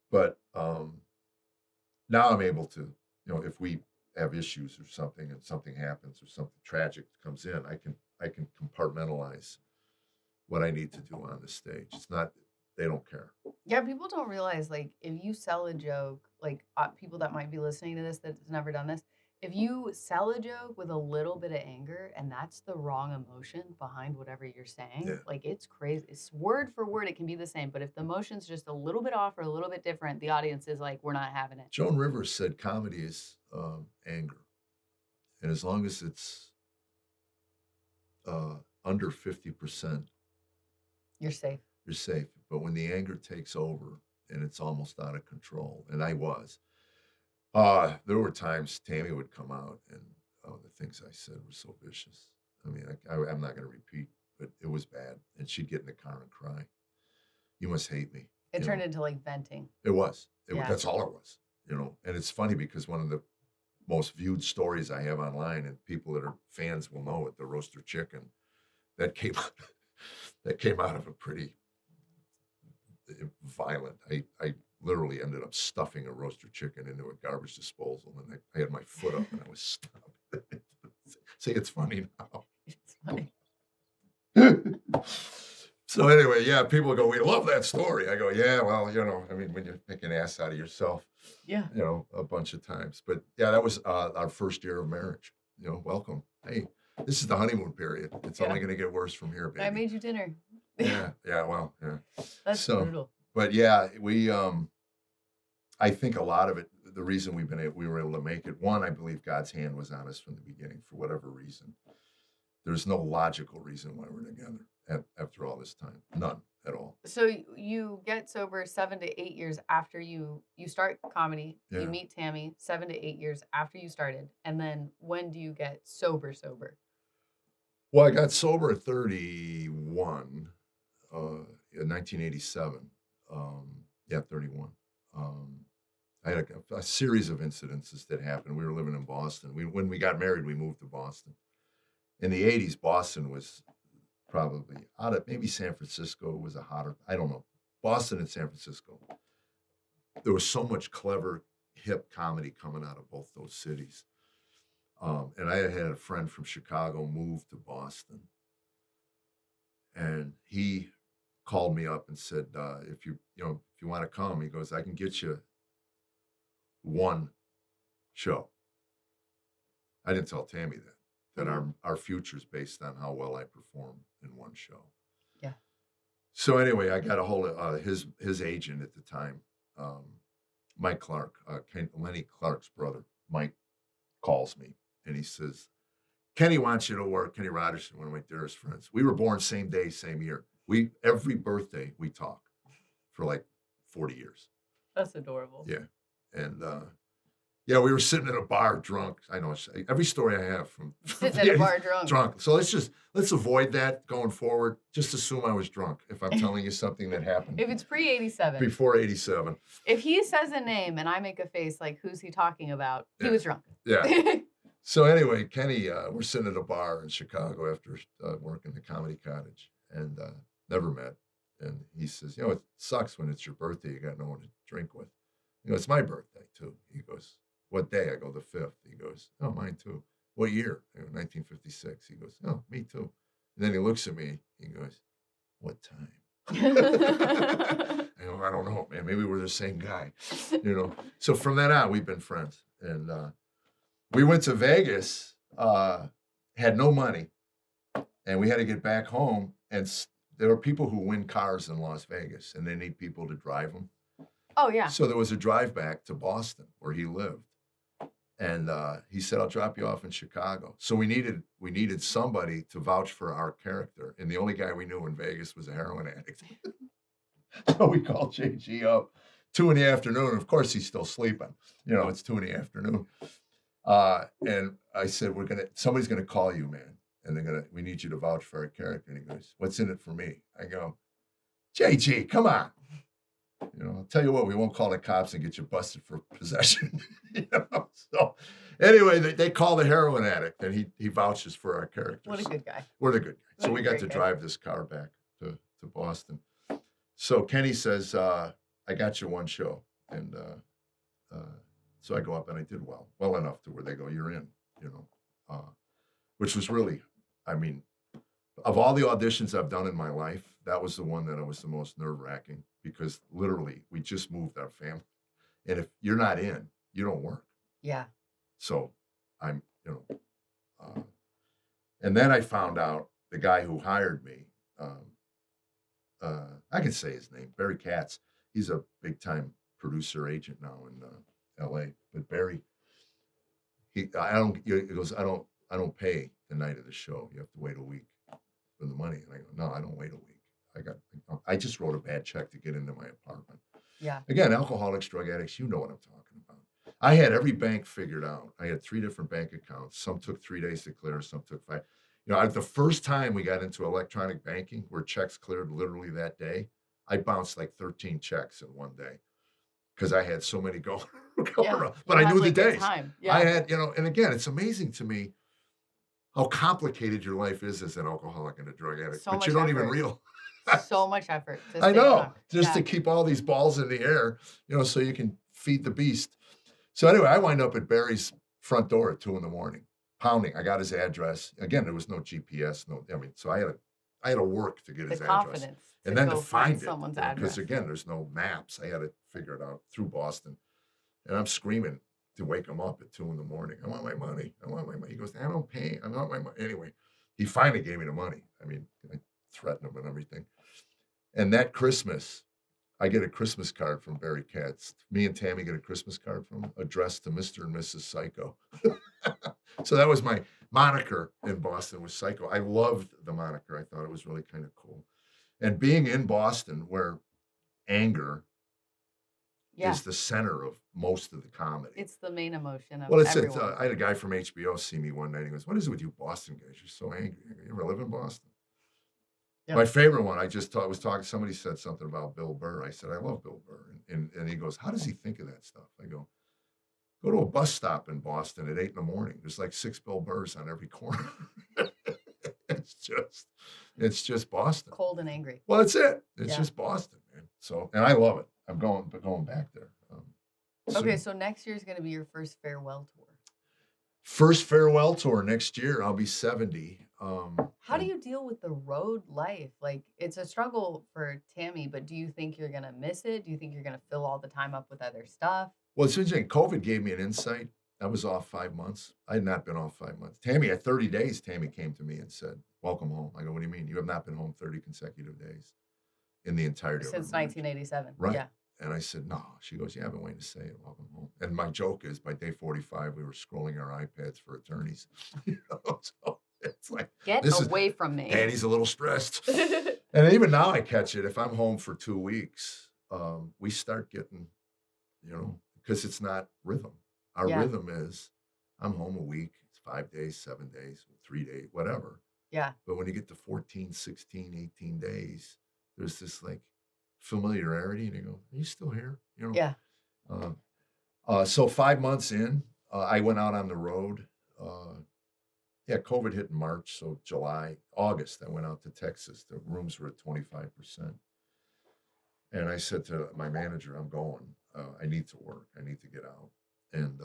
but now I'm able to, if we have issues or something, and something happens or something tragic comes in, I can compartmentalize what I need to do on the stage. It's not, they don't care. Yeah, people don't realize, like, if you sell a joke, like, people that might be listening to this that's never done this, if you sell a joke with a little bit of anger and that's the wrong emotion behind whatever you're saying, Yeah. like, it's crazy. It's word for word, it can be the same, but if the emotion's just a little bit off or a little bit different, the audience is like, we're not having it. Joan Rivers said comedy is anger, and as long as it's under 50%, You're safe. you're safe. But when the anger takes over and it's almost out of control, and I was, there were times Tammy would come out and the things I said were so vicious. I mean, I'm not going to repeat, but it was bad. And she'd get in the car and cry. "You must hate me." It turned into like venting. It was. Yeah. That's all it was. And it's funny because one of the most viewed stories I have online, and people that are fans will know it, the roaster chicken, that came out of a pretty violent. I literally ended up stuffing a roaster chicken into a garbage disposal, and I had my foot up and I was stopped. See, it's funny now. It's funny. So anyway, yeah, people go, "We love that story." I go, "Yeah, well, I mean, when you make an ass out of yourself, Yeah. a bunch of times." But yeah, that was our first year of marriage. Welcome. Hey, this is the honeymoon period. It's only going to get worse from here, baby. I made you dinner. Yeah. Well, yeah. That's brutal. But yeah, we I think a lot of it, the reason we were able to make it, one, I believe God's hand was on us from the beginning for whatever reason. There's no logical reason why we're together after all this time. None at all. So you get sober 7 to 8 years after you start comedy. Yeah. You meet Tammy 7 to 8 years after you started. And then when do you get sober? Well, I got sober at 31 in 1987. 31. I had a series of incidences that happened. We were living in Boston. When we got married, we moved to Boston. In the 80s, Boston was probably out of, maybe San Francisco was a hotter, I don't know. Boston and San Francisco. There was so much clever, hip comedy coming out of both those cities. And I had a friend from Chicago move to Boston. And he called me up and said, if you want to come, he goes, "I can get you one show." I didn't tell Tammy that our future's based on how well I perform in one show. Yeah. So anyway, I got a hold of his agent at the time, Mike Clark, Lenny Clark's brother. Mike calls me and he says, "Kenny wants you to work." Kenny Rogerson, one of my dearest friends. We were born same day, same year. Every birthday we talk for like 40 years. That's adorable. Yeah. And Yeah, we were sitting at a bar drunk. I know every story I have from Sitting at a bar drunk. drunk. So let's avoid that going forward. Just assume I was drunk if I'm telling you something that happened If it's pre-87. before 87. If he says a name and I make a face like, who's he talking about? He was drunk. Yeah. So anyway, Kenny, we're sitting at a bar in Chicago after working the Comedy Cottage and never met. And he says, it sucks when it's your birthday. You got no one to drink with. It's my birthday too. He goes, what day? I go, the 5th. He goes, oh, mine too. What year? I go, 1956. He goes, oh, me too. And then he looks at me. He goes, what time? I go, I don't know, man. Maybe we're the same guy. So from that on, we've been friends. And we went to Vegas, had no money, and we had to get back home. And there are people who win cars in Las Vegas, and they need people to drive them. Oh, yeah. So there was a drive back to Boston where he lived. And he said, I'll drop you off in Chicago. So we needed somebody to vouch for our character. And the only guy we knew in Vegas was a heroin addict. So we called JG up 2 PM. Of course, he's still sleeping. It's 2 PM. And I said, somebody's going to call you, man. And we need you to vouch for our character. And he goes, what's in it for me? I go, JG, come on. I'll tell you what, we won't call the cops and get you busted for possession. So anyway, they call the heroin addict and he vouches for our characters. What a good guy. We're the good guy. So we got to drive this car back to Boston. So Kenny says, I got you one show. And so I go up and I did well enough to where they go, you're in, which was really, of all the auditions I've done in my life, that was the one that was the most nerve-wracking because literally we just moved our family. And if you're not in, you don't work. Yeah. So and then I found out the guy who hired me, I can say his name, Barry Katz. He's a big-time producer agent now in LA. But Barry, he goes, I don't pay the night of the show. You have to wait a week for the money. And I go, no, I don't wait a week. I just wrote a bad check to get into my apartment. Yeah. Again, alcoholics, drug addicts, you know what I'm talking about. I had every bank figured out. I had 3 different bank accounts. Some took 3 days to clear, some took 5. The first time we got into electronic banking where checks cleared literally that day, I bounced like 13 checks in one day because I had so many going around. But I knew the days. Yeah. I had, and again, it's amazing to me how complicated your life is as an alcoholic and a drug addict, but you don't even realize. So much effort. I know, just to keep all these balls in the air, so you can feed the beast. So anyway, I wind up at Barry's front door at 2 AM, pounding. I got his address. Again, there was no GPS. So I had to work to get his address. Confidence. And then to find someone's it. address. Because again, there's no maps. I had to figure it out through Boston. And I'm screaming to wake him up at 2 AM. I want my money. I want my money. He goes, I don't pay. I want my money. Anyway, he finally gave me the money. I threatened him and everything. And that Christmas, I get a Christmas card from Barry Katz. Me and Tammy get a Christmas card from him, addressed to Mr. and Mrs. Psycho. So that was my moniker in Boston, was Psycho. I loved the moniker. I thought it was really kind of cool. And being in Boston, where anger is the center of most of the comedy. It's the main emotion of everyone. I had a guy from HBO see me one night. He goes, what is it with you Boston guys? You're so angry. You ever live in Boston? Yeah. My favorite one, somebody said something about Bill Burr. I said, I love Bill Burr. And he goes, how does he think of that stuff? I go to a bus stop in Boston at 8 AM. There's like 6 Bill Burrs on every corner. It's just Boston. Cold and angry. Well, that's it. It's just Boston, man. So, and I love it. I'm going back there. Okay, so next year is going to be your first farewell tour. First farewell tour next year. I'll be 70. How do you deal with the road life? Like, it's a struggle for Tammy, but do you think you're going to miss it? Do you think you're going to fill all the time up with other stuff? Well, it's interesting. COVID gave me an insight. I was off 5 months. I had not been off 5 months. Tammy, at 30 days, Tammy came to me and said, welcome home. I go, what do you mean? You have not been home 30 consecutive days in the entirety of Since 1987. Right. Yeah. And I said, no. She goes, yeah, I've been waiting to say it. Welcome home. And my joke is by day 45, we were scrolling our iPads for attorneys. So it's like, get away from me. Daddy's a little stressed. And even now I catch it. If I'm home for 2 weeks, we start getting, because it's not rhythm. Our Yeah. rhythm is I'm home a week, it's 5 days, 7 days, 3 days, whatever. Yeah. But when you get to 14, 16, 18 days, there's this like familiarity and you go, are you still here? Yeah. So 5 months in, I went out on the road. Yeah, COVID hit in March, so August, I went out to Texas. The rooms were at 25%. And I said to my manager, I'm going. I need to work. I need to get out. And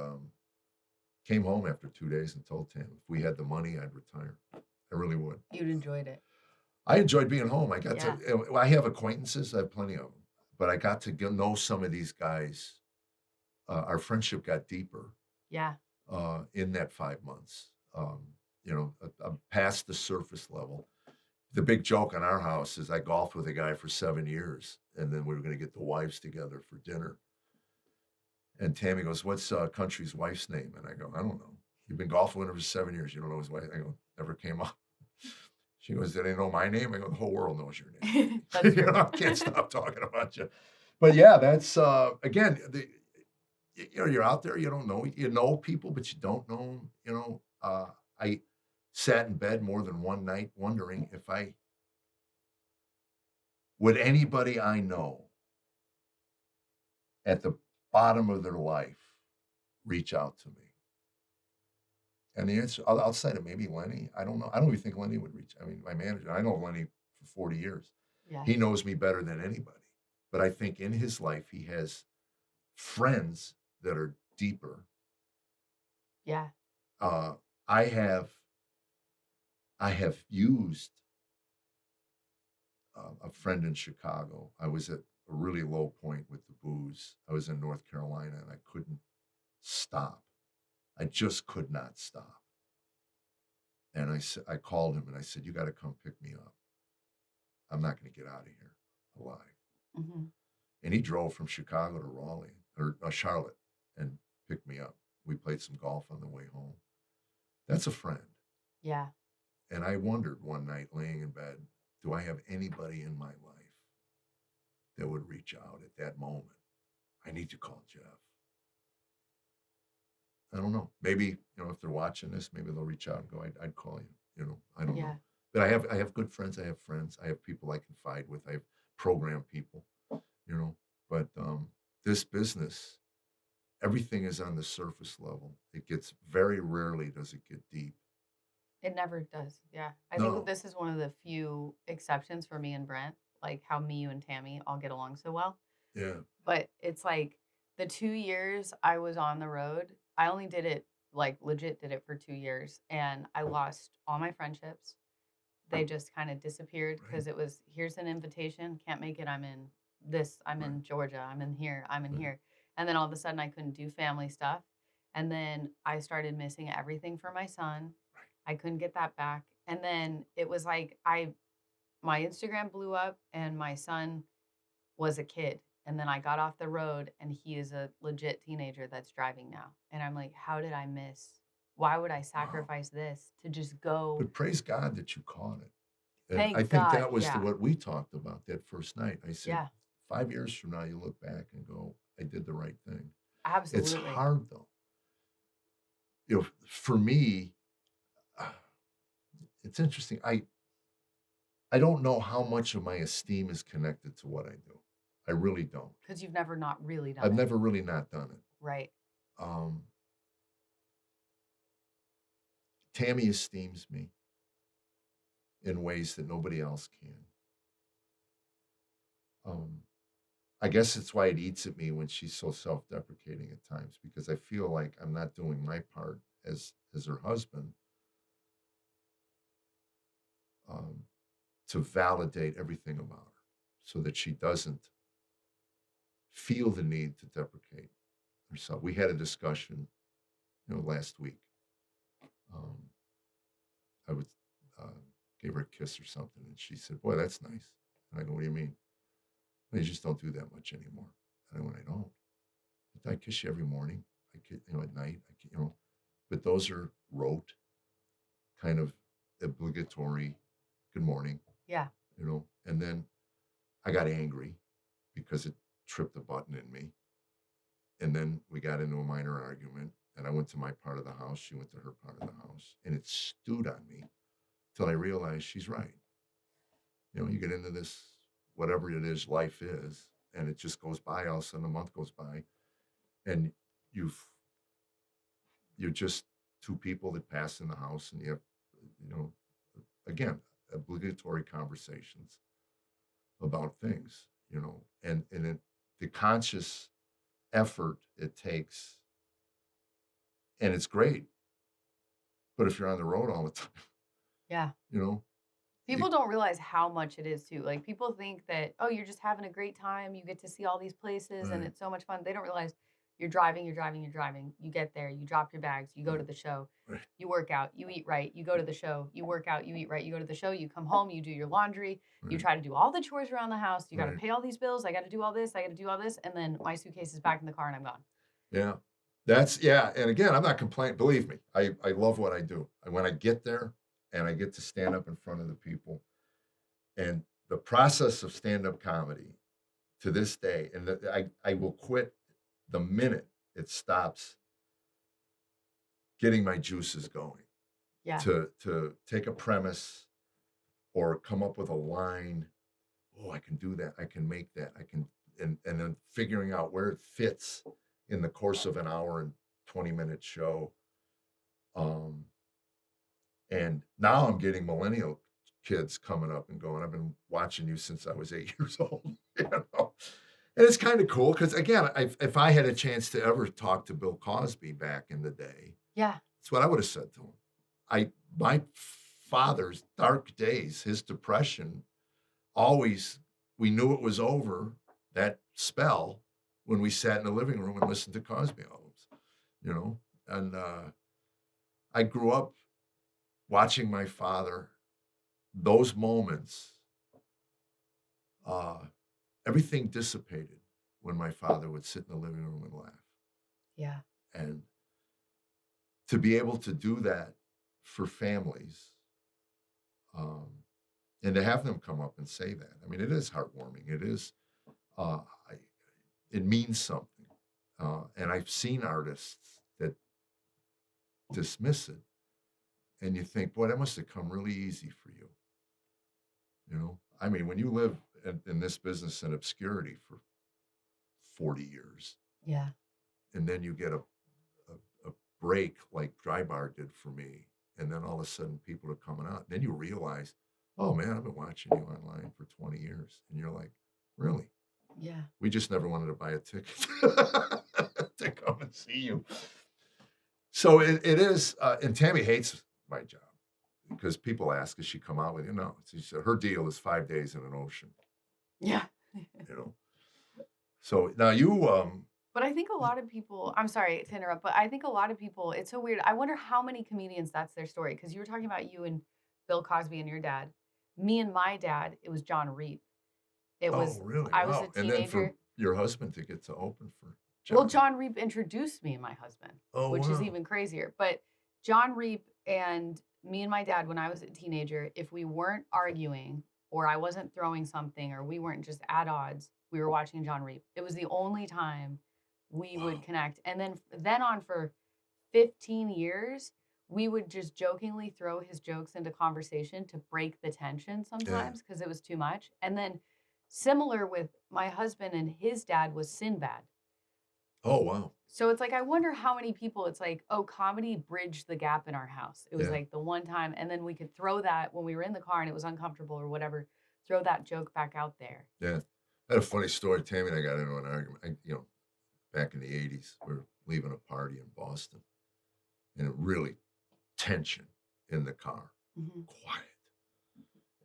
came home after 2 days and told Tam, if we had the money, I'd retire. I really would. You'd enjoyed it. I enjoyed being home. I got Yeah. to, I have acquaintances, I have plenty of them, but I got to know some of these guys. Our friendship got deeper Yeah. in that 5 months. I'm past the surface level. The big joke in our house is I golfed with a guy for 7 years, and then we were going to get the wives together for dinner. And Tammy goes, what's country's wife's name? And I go, I don't know. You've been golfing with him for 7 years. You don't know his wife? I go, never came up. She goes, do they know my name? I go, the whole world knows your name. That's true. I can't stop talking about you. But yeah, that's, again, you're out there, you don't know, you know people, but you don't know them. I sat in bed more than one night wondering if would anybody I know at the bottom of their life reach out to me? And the answer, outside of maybe Lenny, I don't know. I don't even think Lenny would reach. I mean, my manager, I know Lenny for 40 years. Yeah. He knows me better than anybody. But I think in his life, he has friends that are deeper. Yeah. I have used a friend in Chicago. I was at a really low point with the booze. I was in North Carolina and I couldn't stop. I just could not stop. And I called him and I said, you got to come pick me up. I'm not going to get out of here alive. Mm-hmm. And he drove from Chicago to Raleigh or Charlotte and picked me up. We played some golf on the way home. That's a friend. Yeah. And I wondered one night laying in bed, do I have anybody in my life that would reach out at that moment? I need to call Jeff. I don't know. Maybe, if they're watching this, maybe they'll reach out and go, I'd call you. I don't know. But I have good friends. I have friends. I have people I confide with. I have program people, But this business, everything is on the surface level. It gets very rarely does it get deep. It never does. Yeah. I No. think this is one of the few exceptions for me and Brent, like how me, you, and Tammy all get along so well. Yeah. But it's like the 2 years I was on the road, I only did it, like legit did it for 2 years. And I lost all my friendships. They just kind of disappeared because it was, here's an invitation, can't make it, I'm in this, I'm in Georgia, I'm in here, I'm in here. And then all of a sudden I couldn't do family stuff. And then I started missing everything for my son. I couldn't get that back. And then it was like my Instagram blew up and my son was a kid. And then I got off the road and he is a legit teenager that's driving now. And I'm like, how did I miss? Why would I sacrifice this to just go? But praise God that you caught it. And Thank I think God, that was yeah. what we talked about that first night. I said, Yeah. 5 years from now, you look back and go, I did the right thing. Absolutely. It's hard though. For me, it's interesting. I don't know how much of my esteem is connected to what I do. I really don't. Because you've never not really done I've it. never really not done it. Right. Tammy esteems me in ways that nobody else can. I guess it's why it eats at me when she's so self-deprecating at times, because I feel like I'm not doing my part as her husband to validate everything about her so that she doesn't feel the need to deprecate herself. We had a discussion, last week. I would gave her a kiss or something, and she said, "Boy, that's nice." And I go, "What do you mean?" "Well, you just don't do that much anymore." And I went, "I don't. I kiss you every morning. I kiss, at night. But those are rote, kind of obligatory. Good morning. Yeah. And then I got angry because it tripped a button in me. And then we got into a minor argument. And I went to my part of the house. She went to her part of the house. And it stewed on me till I realized she's right. You know, you get into this, whatever it is, life is, and it just goes by. All of a sudden, a month goes by, and you're just two people that pass in the house, and you have, you know, again, obligatory conversations about things, you know, and the conscious effort it takes, and it's great. But if you're on the road all the time, Yeah. you know, People don't realize how much it is too. Like people think that, oh, you're just having a great time. You get to see all these places and right, it's so much fun. They don't realize you're driving, you're driving, you're driving. You get there, you drop your bags, you go to right, the show, right, you work out, you eat right, you go to the show, you work out, you eat right, you go to the show, you come home, you do your laundry, you right, try to do all the chores around the house. You got to right. pay all these bills. I got to do all this. I got to do all this. And then my suitcase is back in the car and I'm gone. Yeah. Yeah. And again, I'm not complaining. Believe me, I love what I do. And when I get there and I get to stand up in front of the people, and the process of stand-up comedy to this day, and I will quit the minute it stops getting my juices going, Yeah. to take a premise or come up with a line. Oh, I can do that. I can make that. I can, and then figuring out where it fits in the course of an hour and 20-minute show. And now I'm getting millennial kids coming up and going, I've been watching you since I was 8 years old, you know? And it's kind of cool because, again, if I had a chance to ever talk to Bill Cosby back in the day, Yeah. that's what I would have said to him. My father's dark days, his depression, always, we knew it was over, that spell, when we sat in the living room and listened to Cosby albums, you know? And I grew up watching my father, those moments, everything dissipated when my father would sit in the living room and laugh. Yeah. And to be able to do that for families, and to have them come up and say that, I mean, it is heartwarming. It is, it means something. And I've seen artists that dismiss it, and you think, boy, that must have come really easy for you. You know, I mean, when you live in this business in obscurity for 40 years, Yeah. and then you get a break like Dry Bar did for me, and then all of a sudden people are coming out, then you realize, oh man, I've been watching you online for 20 years. And you're like, really? Yeah. We just never wanted to buy a ticket to come and see you. So it is, and Tammy hates my job because people ask, does she come out with you? No, she said her deal is 5 days in an ocean, Yeah. you know? So now you, But I think a lot of people, I'm sorry to interrupt, but I think a lot of people, it's so weird. I wonder how many comedians that's their story. Because you were talking about you and Bill Cosby and your dad. Me and my dad, it was John Reap. It oh, was, really? I was a Wow. And then for teenager. your husband to get to open for Well, John. John Reap introduced me and my husband, Oh, which is wow. even crazier. But John Reap and me and my dad, when I was a teenager, if we weren't arguing or I wasn't throwing something or we weren't just at odds, we were watching John Reap. It was the only time we would Wow. connect. And then on for 15 years, we would just jokingly throw his jokes into conversation to break the tension Yeah. sometimes because it was too much. And then similar with my husband and his dad was Sinbad. Oh, wow. So it's like, I wonder how many people it's like, oh, comedy bridged the gap in our house. It was Yeah. like the one time, and then we could throw that when we were in the car and it was uncomfortable or whatever, throw that joke back out there. Yeah. I had a funny story. Tammy and I got into an argument, back in the 80s. We were leaving a party in Boston, and it really tension in the car, Mhm. quiet.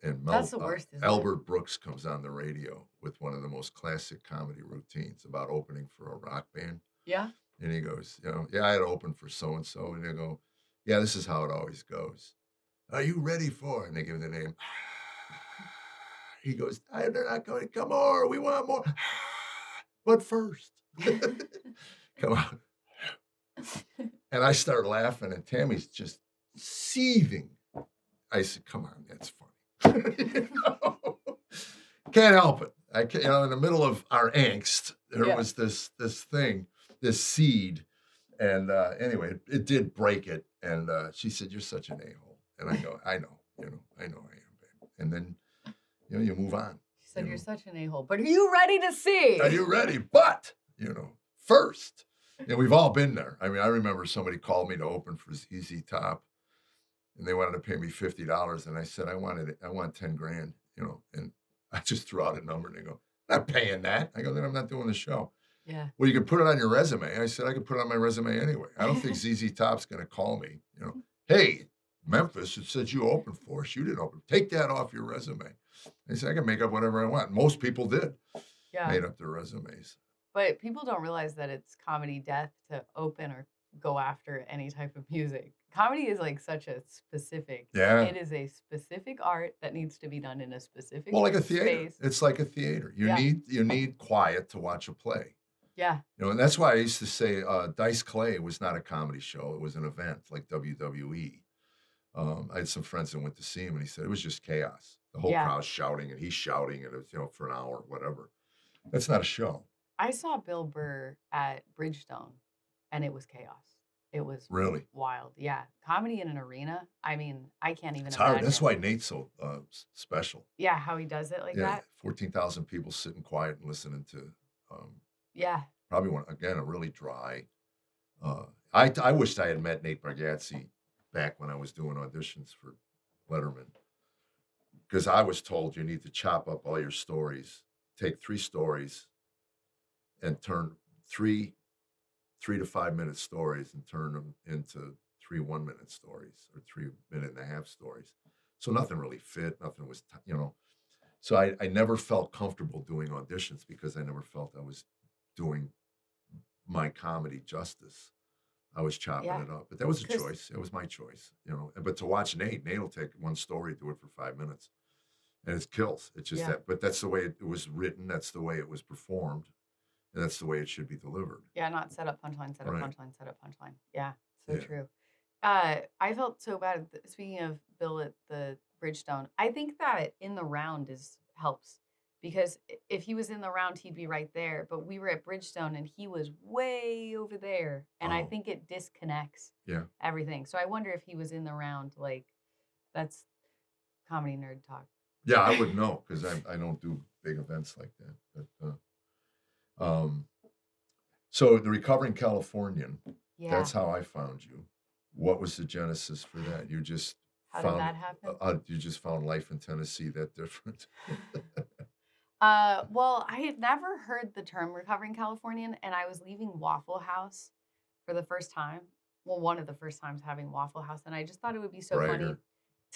And That's the worst, isn't it? Albert Brooks comes on the radio with one of the most classic comedy routines about opening for a rock band. Yeah. And he goes, yeah, I had to open for so-and-so. And they go, yeah, this is how it always goes. Are you ready for it? And they give the name. He goes, they're not going to come on. We want more. But first, come on. And I start laughing, and Tammy's just seething. I said, come on, that's funny. Can't help it. I can't, in the middle of our angst, there Yeah. was this thing, this seed. And anyway, it did break it. And she said, "You're such an a-hole." And I go, "I know, I know I am, babe." And then, you move on. She said, You "You're know, such an a-hole, but are you ready to see?" are you ready? But, first, we've all been there. I mean, I remember somebody called me to open for ZZ Top, and they wanted to pay me $50, and I said, I want 10 grand, and I just threw out a number, and they go, "Not paying that." I go, "Then I'm not doing the show." Yeah. "Well, you can put it on your resume." I said, "I could put it on my resume anyway. I don't think ZZ Top's going to call me, "Hey, Memphis, it says you opened for us. You didn't open. Take that off your resume." I said, "I can make up whatever I want." Most people did, Yeah. made up their resumes. But people don't realize that it's comedy death to open or go after any type of music. Comedy is like such a specific, Yeah. it is a specific art that needs to be done in a specific Well, like a theater. space. It's like a theater. You Yeah. need quiet to watch a play. Yeah. And that's why I used to say Dice Clay was not a comedy show. It was an event like WWE. I had some friends that went to see him, and he said it was just chaos. The whole Yeah. crowd's shouting, and he's shouting, and it's for an hour, whatever. That's not a show. I saw Bill Burr at Bridgestone, and it was chaos. It was Really wild. Yeah. Comedy in an arena. I mean, I can't even it's hard. That's imagine. why Nate's so special. Yeah, how he does it like Yeah, that. 14,000 people sitting quiet and listening to Yeah. probably a really dry. I wished I had met Nate Bargatze back when I was doing auditions for Letterman, because I was told you need to chop up all your stories, take 3 stories, and turn 3 to 5 minute stories and turn them into 3 1-minute stories or 3.5-minute stories. So nothing really fit. Nothing was, So I never felt comfortable doing auditions because I never felt I was doing my comedy justice. I was chopping Yeah. it up, but that was a 'Cause- choice. It was my choice, But to watch Nate will take one story, do it for 5 minutes, and it kills. It's just Yeah. that, but that's the way it was written. That's the way it was performed, and that's the way it should be delivered. Yeah, not set up punchline, set up Right. punchline, set up punchline. Yeah, so Yeah. true. I felt so bad. Speaking of Bill at the Bridgestone, I think that in the round helps because if he was in the round, he'd be right there. But we were at Bridgestone and he was way over there, and I Oh. think it disconnects Yeah. everything. So I wonder if he was in the round. Like, that's comedy nerd talk. Yeah, I would know because I don't do big events like that. But so the Recovering Californian, Yeah. that's how I found you. What was the genesis for that? You just How found did that happen? you just found life in Tennessee that different. Well, I had never heard the term recovering Californian, and I was leaving Waffle House for the first time. Well, one of the first times having Waffle House, and I just thought it would be so funny. Bragger.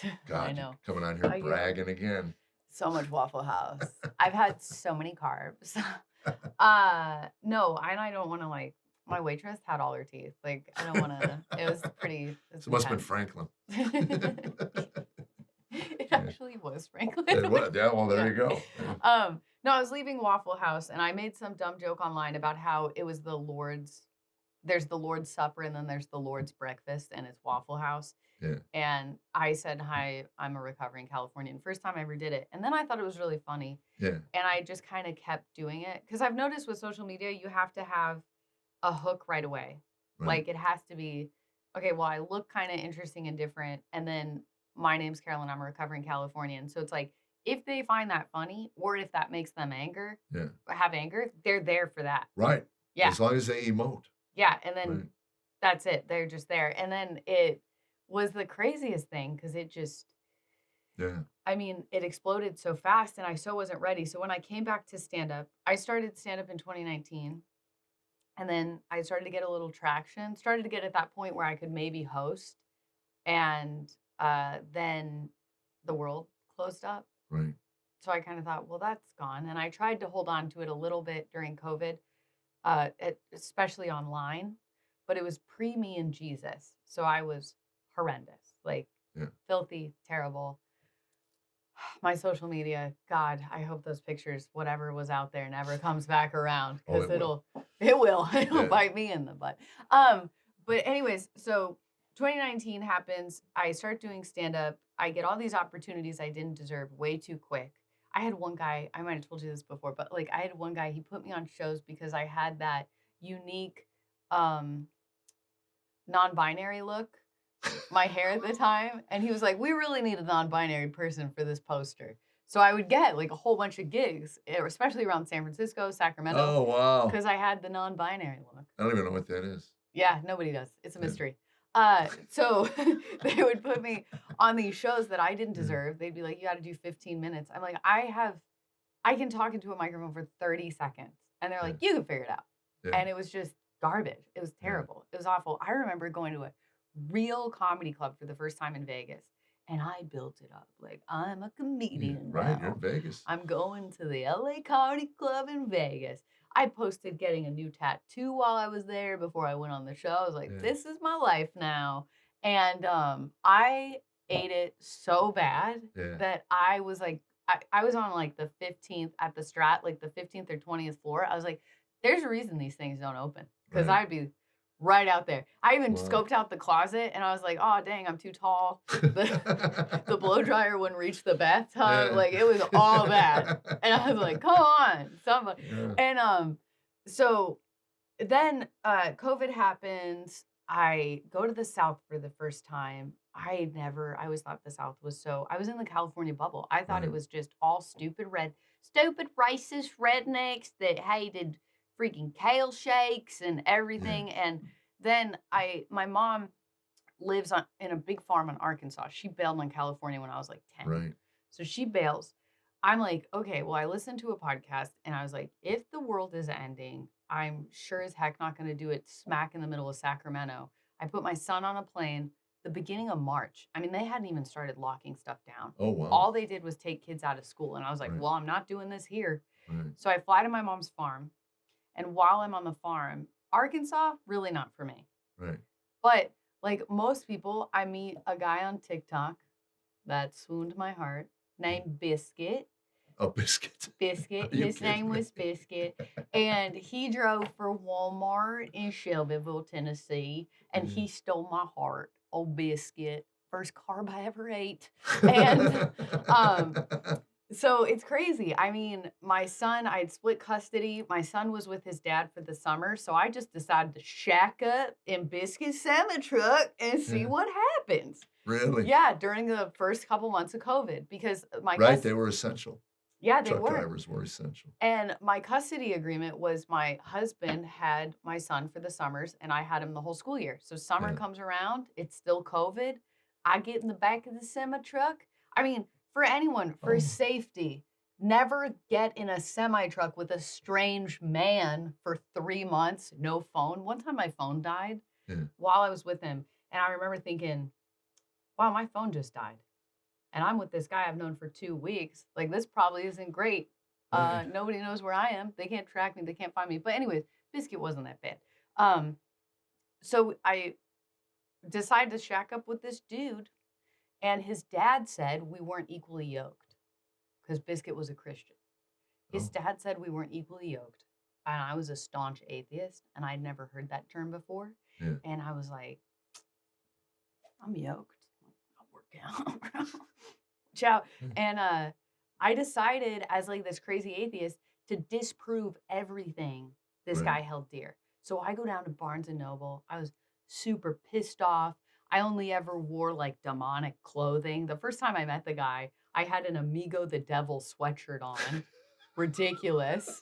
I God, know. coming on here I know. bragging again. So much Waffle House. I've had so many carbs. No, and I don't want to my waitress had all her teeth. Like, I don't want to. It was pretty. It must have been intense. Franklin. It actually was Franklin. It was. Yeah, well, there Yeah. you go. Yeah. No, I was leaving Waffle House and I made some dumb joke online about how it was there's the Lord's Supper and then there's the Lord's Breakfast and it's Waffle House. Yeah. And I said, "Hi, I'm a recovering Californian." First time I ever did it. And then I thought it was really funny. Yeah. And I just kind of kept doing it. Because I've noticed with social media, you have to have a hook right away. Right. Like, it has to be, okay, well, I look kind of interesting and different. And then my name's Carolyn, I'm a recovering Californian. So it's like, if they find that funny or if that makes them have anger, they're there for that. Right. Yeah. As long as they emote. Yeah. And then Right. that's it. They're just there. And then it was the craziest thing because it just, Yeah. I mean, it exploded so fast and I so wasn't ready. So when I came back to stand up, I started stand up in 2019. And then I started to get a little traction, started to get at that point where I could maybe host. And then the world closed up. Right. So I kind of thought, well, that's gone. And I tried to hold on to it a little bit during COVID, especially online. But it was pre me and Jesus. So I was horrendous, like filthy, terrible. My social media, God, I hope those pictures, whatever was out there, never comes back around because it'll bite me in the butt. But anyways, so 2019 happens. I start doing stand up. I get all these opportunities I didn't deserve way too quick. I had one guy, I might have told you this before, but I had one guy, he put me on shows because I had that unique non-binary look, my hair at the time, and he was like, "We really need a non-binary person for this poster." So I would get like a whole bunch of gigs, especially around San Francisco, Sacramento, Oh, wow. because I had the non-binary look. I don't even know what that is. Yeah, nobody does. It's a Yeah. mystery. So they would put me on these shows that I didn't Yeah. deserve. They'd be like, "You got to do 15 minutes." I'm like, I can talk into a microphone for 30 seconds. And they're Yeah. like, "You can figure it out." Yeah. And it was just garbage. It was Yeah. terrible. It was awful. I remember going to a real comedy club for the first time in Vegas, and I built it up like I'm a Yeah. comedian Right. You're now. in Vegas. I'm going to the LA Comedy Club in Vegas. I posted getting a new tattoo while I was there before I went on the show. I was like, Yeah. this is my life now. And I ate it so bad Yeah. that I was like, I was on like the 15th at the Strat, like the 15th or 20th floor. I was like, there's a reason these things don't open because Right. I'd be right out there. I even Wow. scoped out the closet and I was like, oh, dang, I'm too tall. The blow dryer wouldn't reach the bathtub. Yeah. Like it was all bad. And I was like, come on, somebody. Yeah. And so then COVID happens. I go to the South for the first time. I always thought the South was I was in the California bubble. I thought it Right. was just all stupid racist rednecks that hated freaking kale shakes and Yeah. everything. And then my mom lives in a big farm in Arkansas. She bailed on California when I was like 10. Right. So she bails. I'm like, okay, well, I listened to a podcast and I was like, if the world is ending, I'm sure as heck not going to do it smack in the middle of Sacramento. I put my son on a plane the beginning of March. I mean, they hadn't even started locking stuff down. Oh, wow. All they did was take kids out of school. And I was like, Right. well, I'm not doing this here. Right. So I fly to my mom's farm. And while I'm on the farm, Arkansas, really not for me. Right. But like most people, I meet a guy on TikTok that swooned my heart named Biscuit. Oh, Biscuit. Biscuit. Are you His name kidding me? was Biscuit. And he drove for Walmart in Shelbyville, Tennessee. And he stole my heart. Oh, Biscuit. First carb I ever ate. And so it's crazy. I mean, my son, I had split custody. My son was with his dad for the summer. So I just decided to shack up in Biscuit's semi truck and see Yeah. what happens. Really? Yeah, during the first couple months of COVID, because my Right. They were essential. yeah, they Truck were. drivers were essential. And my custody agreement was my husband had my son for the summers and I had him the whole school year. So summer Yeah. comes around, it's still COVID. I get in the back of the semi truck. I mean, for anyone, for Oh. safety, never get in a semi truck with a strange man for 3 months, no phone. One time my phone died Yeah. while I was with him. And I remember thinking, wow, my phone just died. And I'm with this guy I've known for 2 weeks. Like, this probably isn't great. Right. Nobody knows where I am. They can't track me. They can't find me. But anyways, Biscuit wasn't that bad. So I decided to shack up with this dude. And his dad said we weren't equally yoked because Biscuit was a Christian. His Oh. dad said we weren't equally yoked. And I was a staunch atheist. And I'd never heard that term before. Yeah. And I was like, I'm yoked. I'll work out. Ciao. Yeah. And I decided as like this crazy atheist to disprove everything this Right. guy held dear. So I go down to Barnes and Noble. I was super pissed off. I only ever wore like demonic clothing. The first time I met the guy, I had an Amigo the Devil sweatshirt on. Ridiculous.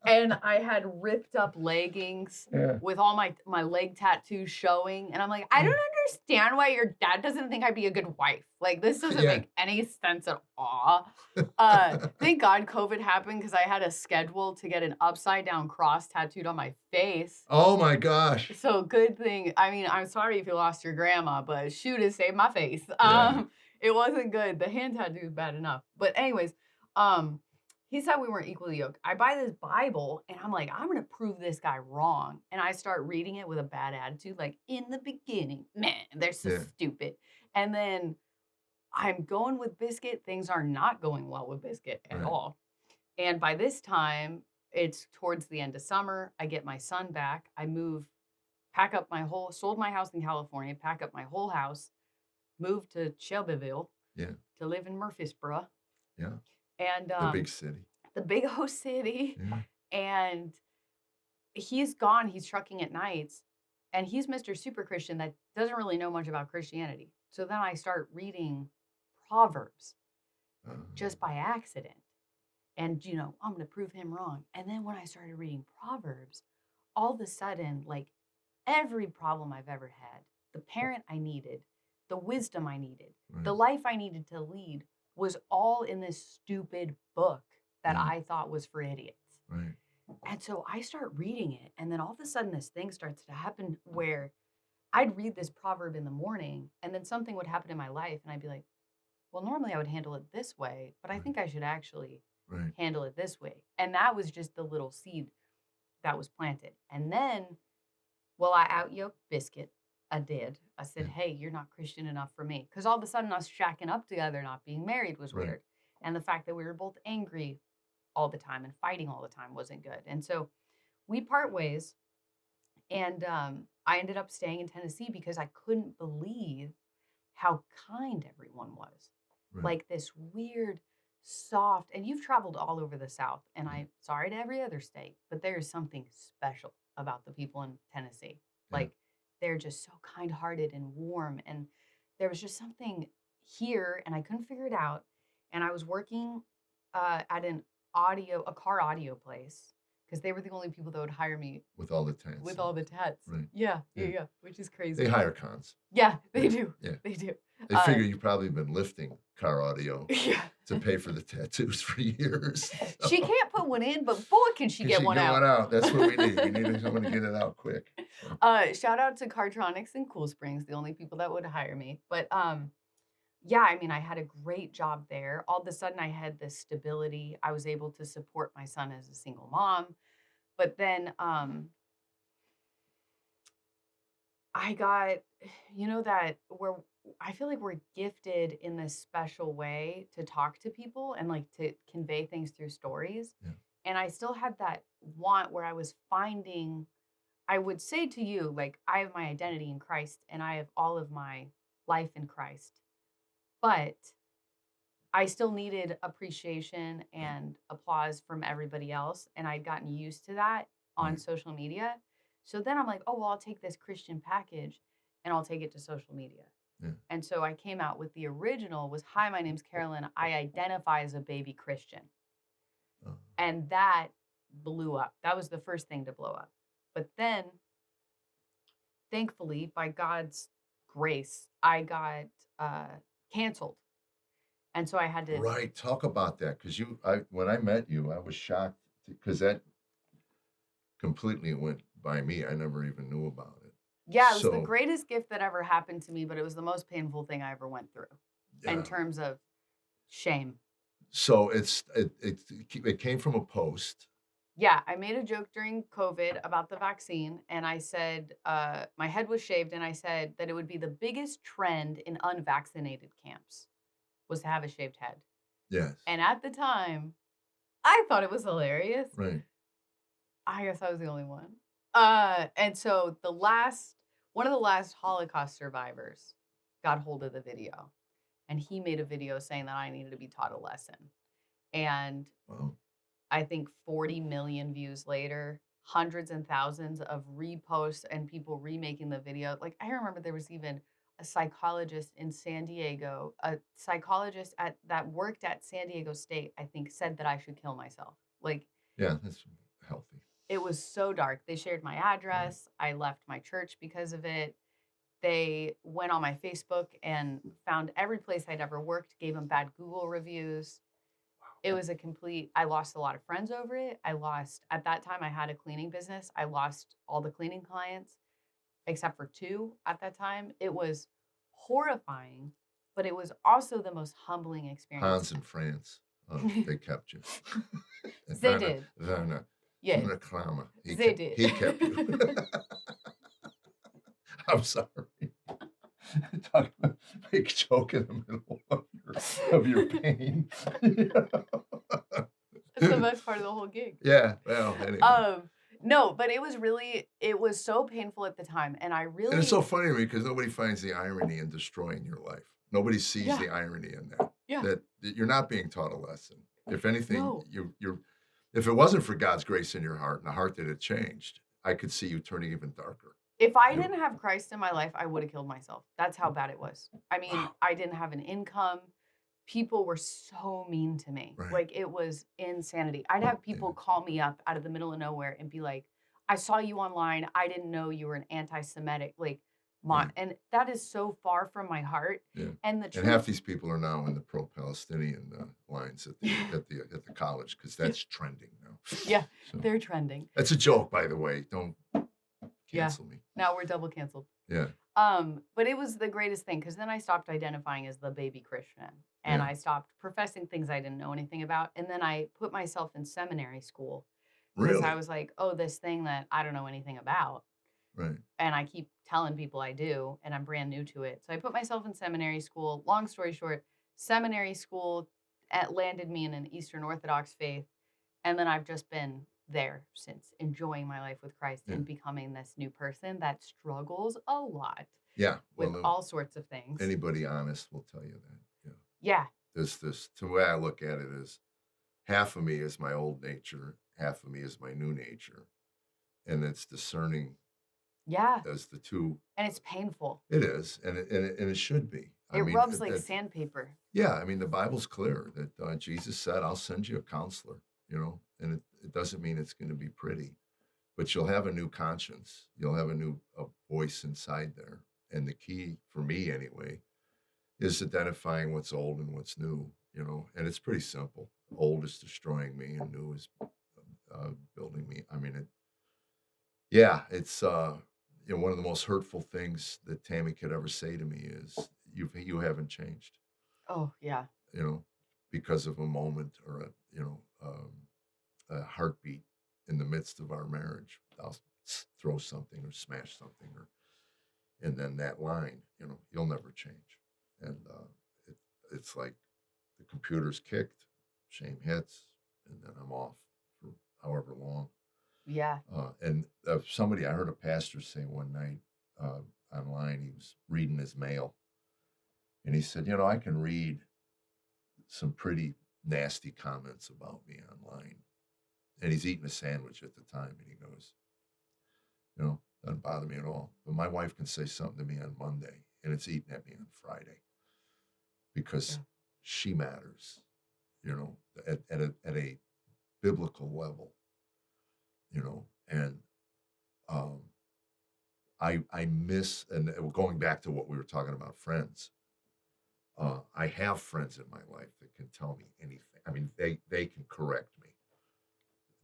And I had ripped up leggings Yeah. with all my leg tattoos showing. And I'm like, I don't understand why your dad doesn't think I'd be a good wife. Like, this doesn't Yeah. make any sense at all. Thank God COVID happened because I had a schedule to get an upside down cross tattooed on my face. Oh my gosh. So good thing. I mean, I'm sorry if you lost your grandma, but shoot, it saved my face. Yeah. It wasn't good. The hand tattoo is bad enough. But anyways, he said we weren't equally yoked. I buy this Bible and I'm like, I'm going to prove this guy wrong. And I start reading it with a bad attitude, like, in the beginning, man, they're so Yeah. stupid. And then I'm going with Biscuit. Things are not going well with Biscuit at Right. all. And by this time, it's towards the end of summer. I get my son back. I move, sold my house in California, pack up my whole house, move to Shelbyville Yeah. to live in Murfreesboro. Yeah. And The big city. the big host city. Yeah. And he's gone. He's trucking at nights. And he's Mr. Super Christian that doesn't really know much about Christianity. So then I start reading Proverbs Uh, just by accident. And, I'm going to prove him wrong. And then when I started reading Proverbs, all of a sudden, like every problem I've ever had, the parent I needed, the wisdom I needed, the right, life I needed to lead was all in this stupid book that right, I thought was for idiots. right, And so I start reading it. And then all of a sudden, this thing starts to happen where I'd read this proverb in the morning, and then something would happen in my life. And I'd be like, well, normally I would handle it this way, but I right, think I should actually right. handle it this way. And that was just the little seed that was planted. And then, well, I out yolked Biscuit. I did. I said, Yeah, hey, you're not Christian enough for me. Because all of a sudden, us shacking up together, not being married was right. weird. And the fact that we were both angry all the time and fighting all the time wasn't good. And so we part ways. And I ended up staying in Tennessee because I couldn't believe how kind everyone was. Right. Like this weird, soft, and you've traveled all over the South, and Yeah, I'm sorry to every other state, but there is something special about the people in Tennessee. yeah. Like they're just so kind hearted and warm. And there was just something here, and I couldn't figure it out. And I was working at a car audio place because they were the only people that would hire me With all the tats. with all the tats. Right. Yeah, yeah, Yeah. yeah, which is They crazy. hire cons. Yeah, they Yeah, do. yeah. They do. They figure you've probably been lifting car audio Yeah. to pay for the tattoos for years. She can't put one in, but boy, can she Can get she one get out. one out? That's what we need. We need someone to get it out quick. Shout out to Cartronics in Cool Springs, the only people that would hire me. But yeah, I mean, I had a great job there. All of a sudden, I had this stability. I was able to support my son as a single mom. But then I got, that I feel like we're gifted in this special way to talk to people and like to convey things through stories. Yeah. And I still had that want where I was finding, I would say to you, like, I have my identity in Christ and I have all of my life in Christ, but I still needed appreciation and applause from everybody else. And I'd gotten used to that on Right. social media. So then I'm like, oh, well, I'll take this Christian package and I'll take it to social media. Yeah. And so I came out with the original was, hi, my name's Carolyn. I identify as a baby Christian. Uh, And that blew up. That was the first thing to blow up. But then, thankfully, by God's grace, I got canceled. And so I had to, right. Talk about that. Because when I met you, I was shocked because that completely went by me. I never even knew about it. yeah, it was the So, greatest gift that ever happened to me, but it was the most painful thing I ever went through in yeah. terms of shame. So it came from a post. Yeah, I made a joke during COVID about the vaccine, and I said my head was shaved, and I said that it would be the biggest trend in unvaccinated camps was to have a shaved head. Yes. And at the time, I thought it was hilarious. Right. I guess I was the only one. And so one of the last Holocaust survivors got hold of the video, and he made a video saying that I needed to be taught a lesson. And Well, I think 40 million views later, hundreds and thousands of reposts and people remaking the video. Like I remember there was even a psychologist in San Diego, a psychologist that worked at San Diego State, I think, said that I should kill myself. Like yeah, that's healthy. it was so dark. They shared my address. I left my church because of it. They went on my Facebook and found every place I'd ever worked, gave them bad Google reviews. It was I lost a lot of friends over it. At that time, I had a cleaning business. I lost all the cleaning clients except for 2 at that time. It was horrifying, but it was also the most humbling experience. Hans in France, they kept you. And They Werner- did. Werner, Yeah, Werner Kramer, they did. he kept you. I'm sorry. Talk about make a joke in the middle of your pain. That's the best part of the whole gig. Yeah. Well, anyway. No, but it was so painful at the time. And I And really, it's so funny to me because nobody finds the irony in destroying your life. Nobody sees Yeah. the irony in that. Yeah. That you're not being taught a lesson. If anything, No. you're if it wasn't for God's grace in your heart and the heart that had changed, I could see you turning even darker. If I You- didn't have Christ in my life, I would have killed myself. That's how bad it was. I mean, Wow. I didn't have an income. People were so mean to me. Right. Like, it was insanity. I'd have people call me up out of the middle of nowhere and be like, I saw you online. I didn't know you were an anti-Semitic. Like, Right. and that is so far from my heart. Yeah. And the And truth, half these people are now in the pro-Palestinian lines at the college because that's trending now. yeah, So they're trending. that's a joke, by the way. Don't Yeah. cancel me. Now we're double canceled. Yeah. But it was the greatest thing because then I stopped identifying as the baby Christian and Yeah. I stopped professing things I didn't know anything about. And then I put myself in seminary school because Really. I was like, oh, this thing that I don't know anything about. Right. And I keep telling people I do, and I'm brand new to it. So I put myself in seminary school. Long story short, seminary school landed me in an Eastern Orthodox faith. And then I've just been there since, enjoying my life with Christ Yeah. and becoming this new person that struggles a lot Yeah. with Well, all sorts of things. anybody honest will tell you that. Yeah. Yeah. This the way I look at it is half of me is my old nature, half of me is my new nature. And it's discerning Yeah. as the two. And it's painful. It is, and it should be. It rubs like sandpaper. Yeah, I mean, the Bible's clear that Jesus said, I'll send you a counselor, and it doesn't mean it's going to be pretty, but you'll have a new conscience. You'll have a voice inside there. And the key, for me anyway, is identifying what's old and what's new, and it's pretty simple. Old is destroying me and new is building me. I mean, it's one of the most hurtful things that Tammy could ever say to me is, you haven't changed, Oh, yeah. because of a moment or a heartbeat in the midst of our marriage. I'll throw something or smash something, and then that line, you'll never change. And it's like the computer's kicked, shame hits, and then I'm off for however long. Yeah. And I heard a pastor say one night online, he was reading his mail, and he said, I can read some pretty nasty comments about me online. And he's eating a sandwich at the time, and he goes, doesn't bother me at all. But my wife can say something to me on Monday, and it's eating at me on Friday because she matters, at a biblical level, and I miss, and going back to what we were talking about, friends. I have friends in my life that can tell me anything. I mean, they can correct me.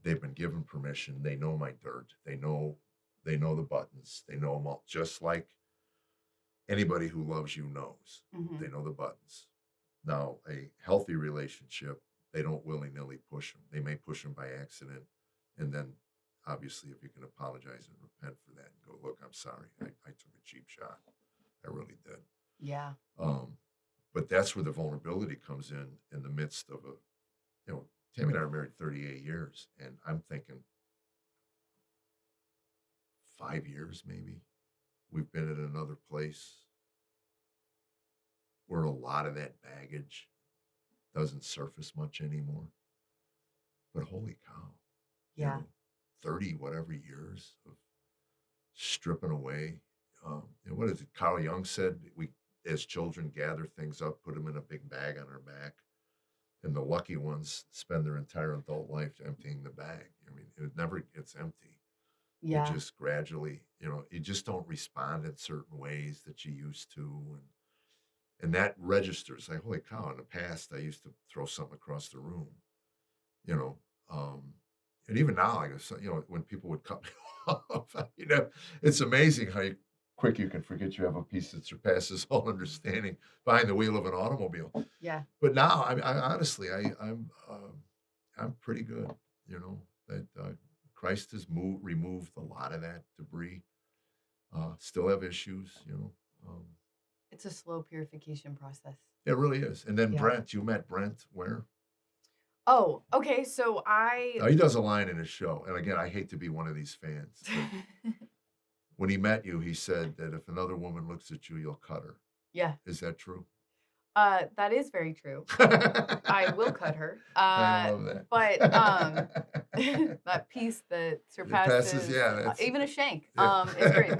They've been given permission. They know my dirt. They know the buttons. They know them all. Just like anybody who loves you knows. Mhm. They know the buttons. Now, a healthy relationship, they don't willy-nilly push them. They may push them by accident, and then obviously, if you can apologize and repent for that and go, look, I'm sorry. I took a cheap shot. I really did. Yeah. But that's where the vulnerability comes in the midst of Tammy and I are married 38 years, and I'm thinking 5 years maybe. We've been at another place where a lot of that baggage doesn't surface much anymore. But holy cow. Yeah. 30 whatever years of stripping away. What is it? Carl Jung said, we as children gather things up, put them in a big bag on our back, and the lucky ones spend their entire adult life emptying the bag. I mean, it never gets empty. Yeah. It just gradually, you just don't respond in certain ways that you used to, and that registers. Like, holy cow! In the past, I used to throw something across the room, and even now, I guess, when people would cut me off, it's amazing how quick you can forget you have a piece that surpasses all understanding behind the wheel of an automobile. Yeah. But now, I honestly, I'm pretty good. That Christ has removed a lot of that debris. Still have issues. It's a slow purification process. It really is. And then Yeah. Brent, you met Brent where? Oh, okay. So Now, he does a line in his show, and again, I hate to be one of these fans. But when he met you, he said that if another woman looks at you, you'll cut her. Yeah. Is that true? That is very true. I will cut her. I love that. But that piece that It passes, surpasses yeah, that's even a shank yeah. is great.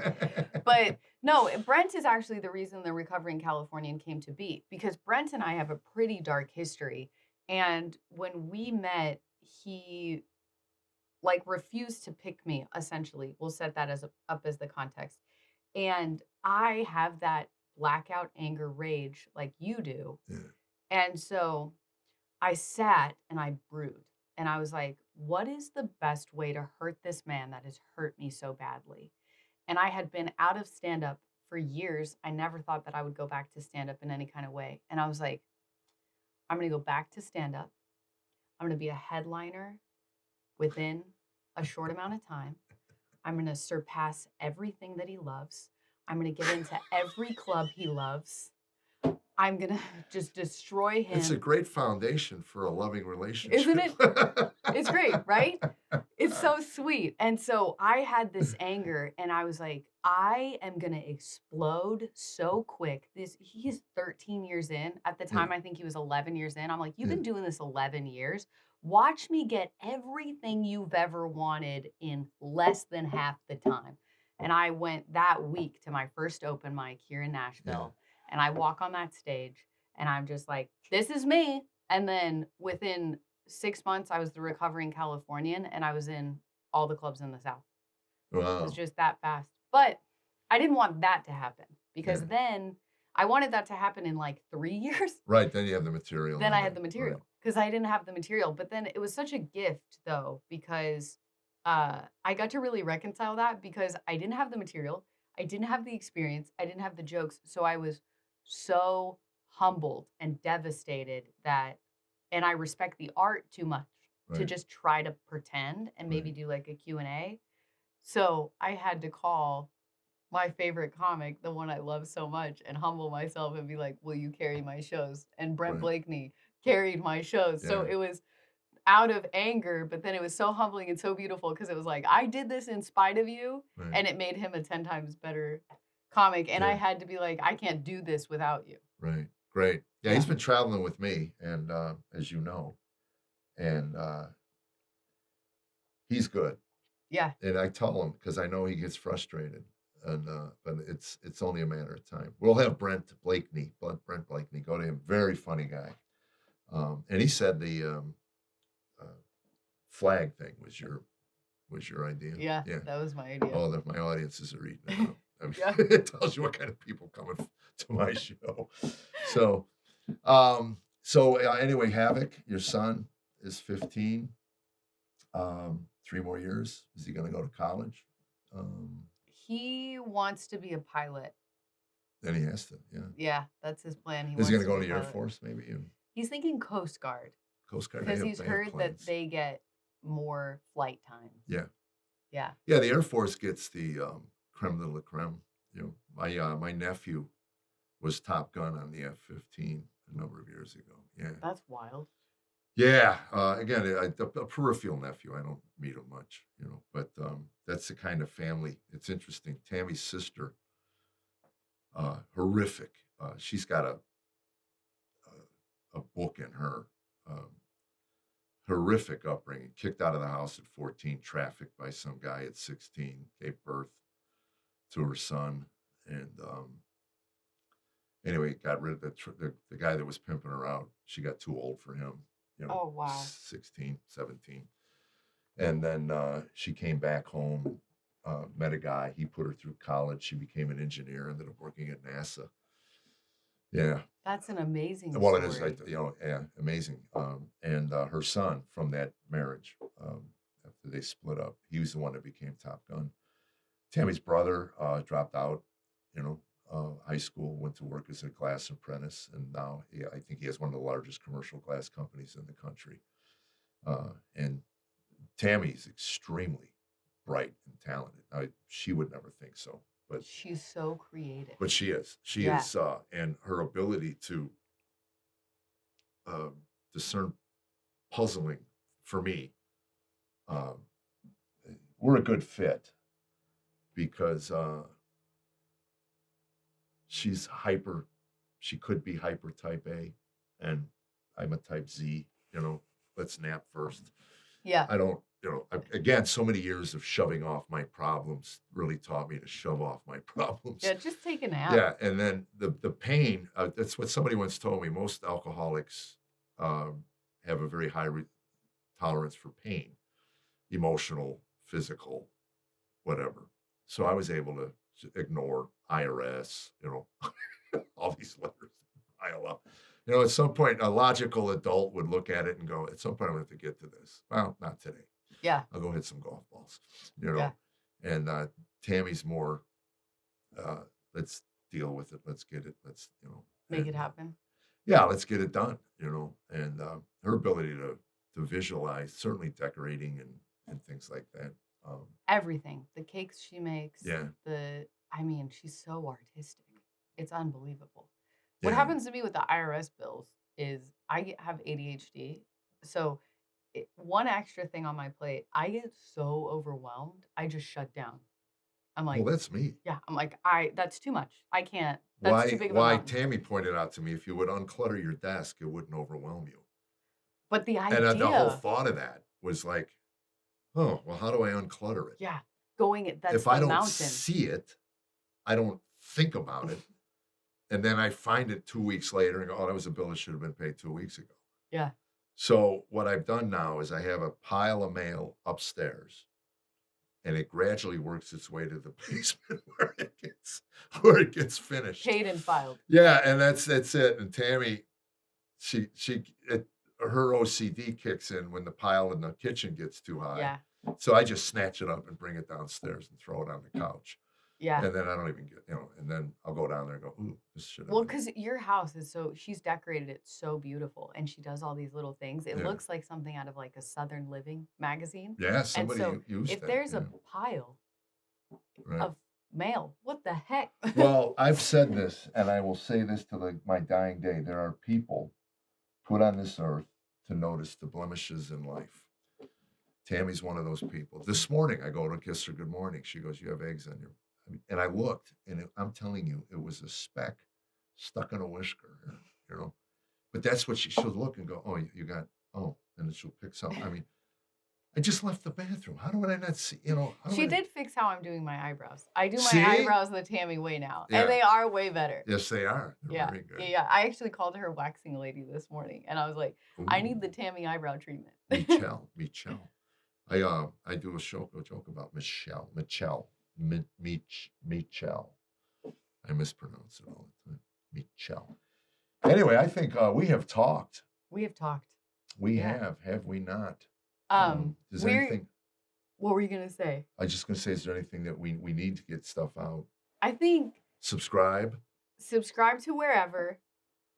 But no, Brent is actually the reason the Recovering Californian came to be, because Brent and I have a pretty dark history. And when we met, he like refused to pick me, essentially. We'll set that up as the context. And I have that blackout anger rage like you do. Yeah. And so I sat and I brewed and I was like, what is the best way to hurt this man that has hurt me so badly? And I had been out of stand up for years. I never thought that I would go back to stand up in any kind of way. And I was like, I'm going to go back to stand up. I'm going to be a headliner within a short amount of time. I'm going to surpass everything that he loves. I'm going to get into every club he loves. I'm going to just destroy him. It's a great foundation for a loving relationship. Isn't it? It's great, right? It's so sweet. And so I had this anger and I was like, I am going to explode so quick. He's 13 years in. At the time, I think he was 11 years in. I'm like, you've been doing this 11 years. Watch me get everything you've ever wanted in less than half the time. And I went that week to my first open mic here in Nashville. And I walk on that stage and I'm just like, this is me. And then within 6 months, I was the Recovering Californian and I was in all the clubs in the South. Wow. It was just that fast. But I didn't want that to happen because then I wanted that to happen in like 3 years. Right. Then you have the material. Then I had the material because I didn't have the material. But then it was such a gift, though, because I got to really reconcile that because I didn't have the material. I didn't have the experience. I didn't have the jokes. So I was so humbled and devastated that, and I respect the art too much to just try to pretend and maybe do like a Q&A. So I had to call my favorite comic, the one I love so much, and humble myself and be like, will you carry my shows? And Brent Blakeney carried my shows. So it was out of anger, but then it was so humbling and so beautiful because it was like, I did this in spite of you, and it made him a 10 times better comic. And I had to be like, I can't do this without you. Right. Great. Yeah, he's been traveling with me, and as you know, and he's good. Yeah. And I tell him because I know he gets frustrated, and but it's only a matter of time. We'll have Brent Blakeney go to him. Very funny guy. And he said the flag thing was your idea. Yeah, that was my idea. Oh, my audiences are eating it up. I mean, it tells you what kind of people coming to my show. So anyway, Havoc, your son is 15. 3 more years. Is he going to go to college? He wants to be a pilot. Then he has to. Yeah. Yeah, that's his plan. Is he going to go to the Air Force? Maybe. He's thinking Coast Guard. Coast Guard. Because he's heard that they get more flight time. Yeah. Yeah. Yeah. The Air Force gets the creme de la creme. You know, my nephew was Top Gun on the F-15 a number of years ago. Yeah. That's wild. Yeah. Again, a peripheral nephew. I don't meet him much, you know, but that's the kind of family. It's interesting. Tammy's sister, horrific. She's got a book in her. Horrific upbringing. Kicked out of the house at 14, trafficked by some guy at 16, gave birth to her son, and anyway, got rid of the guy that was pimping her out. She got too old for him. You know, oh, wow. 16, 17. And then she came back home, met a guy. He put her through college. She became an engineer, ended up working at NASA. Yeah. That's an amazing Well, story. it is, amazing. And her son from that marriage, after they split up, he was the one that became Top Gun. Tammy's brother dropped out, high school, went to work as a glass apprentice, and now I think he has one of the largest commercial glass companies in the country. And Tammy's extremely bright and talented. She would never think so, but she's so creative. But she is. She is, and her ability to discern puzzling for me. We're a good fit because she's hyper she could be hyper type A, and I'm a type Z. Let's nap first. Yeah. I don't, again, so many years of shoving off my problems really taught me to shove off my problems. Yeah, just take a nap. Yeah, and then the pain. That's what somebody once told me. Most alcoholics have a very high tolerance for pain, emotional, physical, whatever. So I was able to ignore IRS, all these letters pile up. At some point, a logical adult would look at it and go, at some point, I'm going to have to get to this. Well, not today. Yeah. I'll go hit some golf balls, Yeah. And Tammy's more, let's deal with it. Let's get it. Let's, Make it happen. Yeah, let's get it done, and her ability to visualize, certainly decorating and things like that. Everything. The cakes she makes. Yeah. She's so artistic. It's unbelievable. What Yeah. happens to me with the IRS bills is have ADHD. So one extra thing on my plate, I get so overwhelmed, I just shut down. I'm like, Well, that's me. yeah, I'm like, that's too much. I can't. That's too big of a Why mountain. Tammy pointed out to me, if you would unclutter your desk, it wouldn't overwhelm you. But the idea. And the whole thought of that was like, oh, well, how do I unclutter it? Yeah, that's if the I don't mountain. see it, I don't think about it. And then I find it 2 weeks later and go, oh, that was a bill that should have been paid 2 weeks ago. Yeah. So what I've done now is I have a pile of mail upstairs, and it gradually works its way to the basement where it gets finished. Paid and filed. Yeah, and that's it. And Tammy, her OCD kicks in when the pile in the kitchen gets too high. Yeah. So I just snatch it up and bring it downstairs and throw it on the couch. Yeah. And then I don't even get, and then I'll go down there and go, ooh, this should have Well, been. because your house is she's decorated it so beautiful, and she does all these little things. It Yeah. looks like something out of like a Southern Living magazine. Yeah, somebody so used if that. there's yeah. a pile Right. of mail, what the heck? Well, I've said this, and I will say this to my dying day. There are people put on this earth to notice the blemishes in life. Tammy's one of those people. This morning, I go to kiss her good morning. She goes, you have eggs on your... And I looked, and I'm telling you, it was a speck stuck in a whisker, But that's what she'll look and go, oh, you got, and then she'll pick something. I just left the bathroom. How did I not see, She did fix how I'm doing my eyebrows. I do my See? eyebrows the Tammy way now, Yeah. and they are way better. Yes, they are. They're Yeah. very good. Yeah. I actually called her waxing lady this morning, and I was like, I need the Ooh. Tammy eyebrow treatment. Michelle. I do a joke about Michelle. I mispronounce it all the time. Michelle. Anyway, I think we have talked. We have talked. We Yeah. have we not? Is we're- there anything? What were you gonna say? I was just gonna say, is there anything that we need to get stuff out? I think Subscribe to wherever.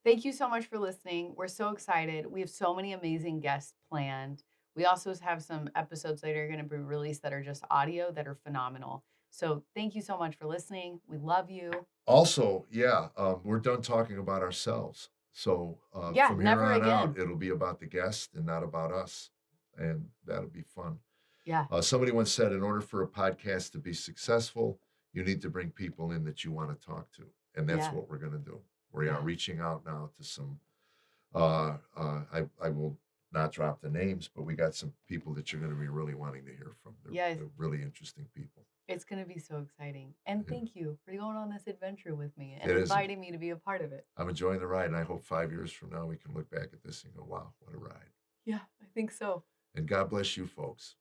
Thank you so much for listening. We're so excited. We have so many amazing guests planned. We also have some episodes that are going to be released that are just audio that are phenomenal. So thank you so much for listening. We love you. Also, we're done talking about ourselves. So from here never on again. out, it'll be about the guest and not about us. And that'll be fun. Yeah. Somebody once said, in order for a podcast to be successful, you need to bring people in that you want to talk to. And that's what we're going to do. We are reaching out now to some, I will not drop the names, but we got some people that you're going to be really wanting to hear from. They're really interesting people. It's going to be so exciting. And thank you for going on this adventure with me and It is. inviting me to be a part of it. I'm enjoying the ride, and I hope 5 years from now we can look back at this and go, wow, what a ride. Yeah, I think so. And God bless you folks.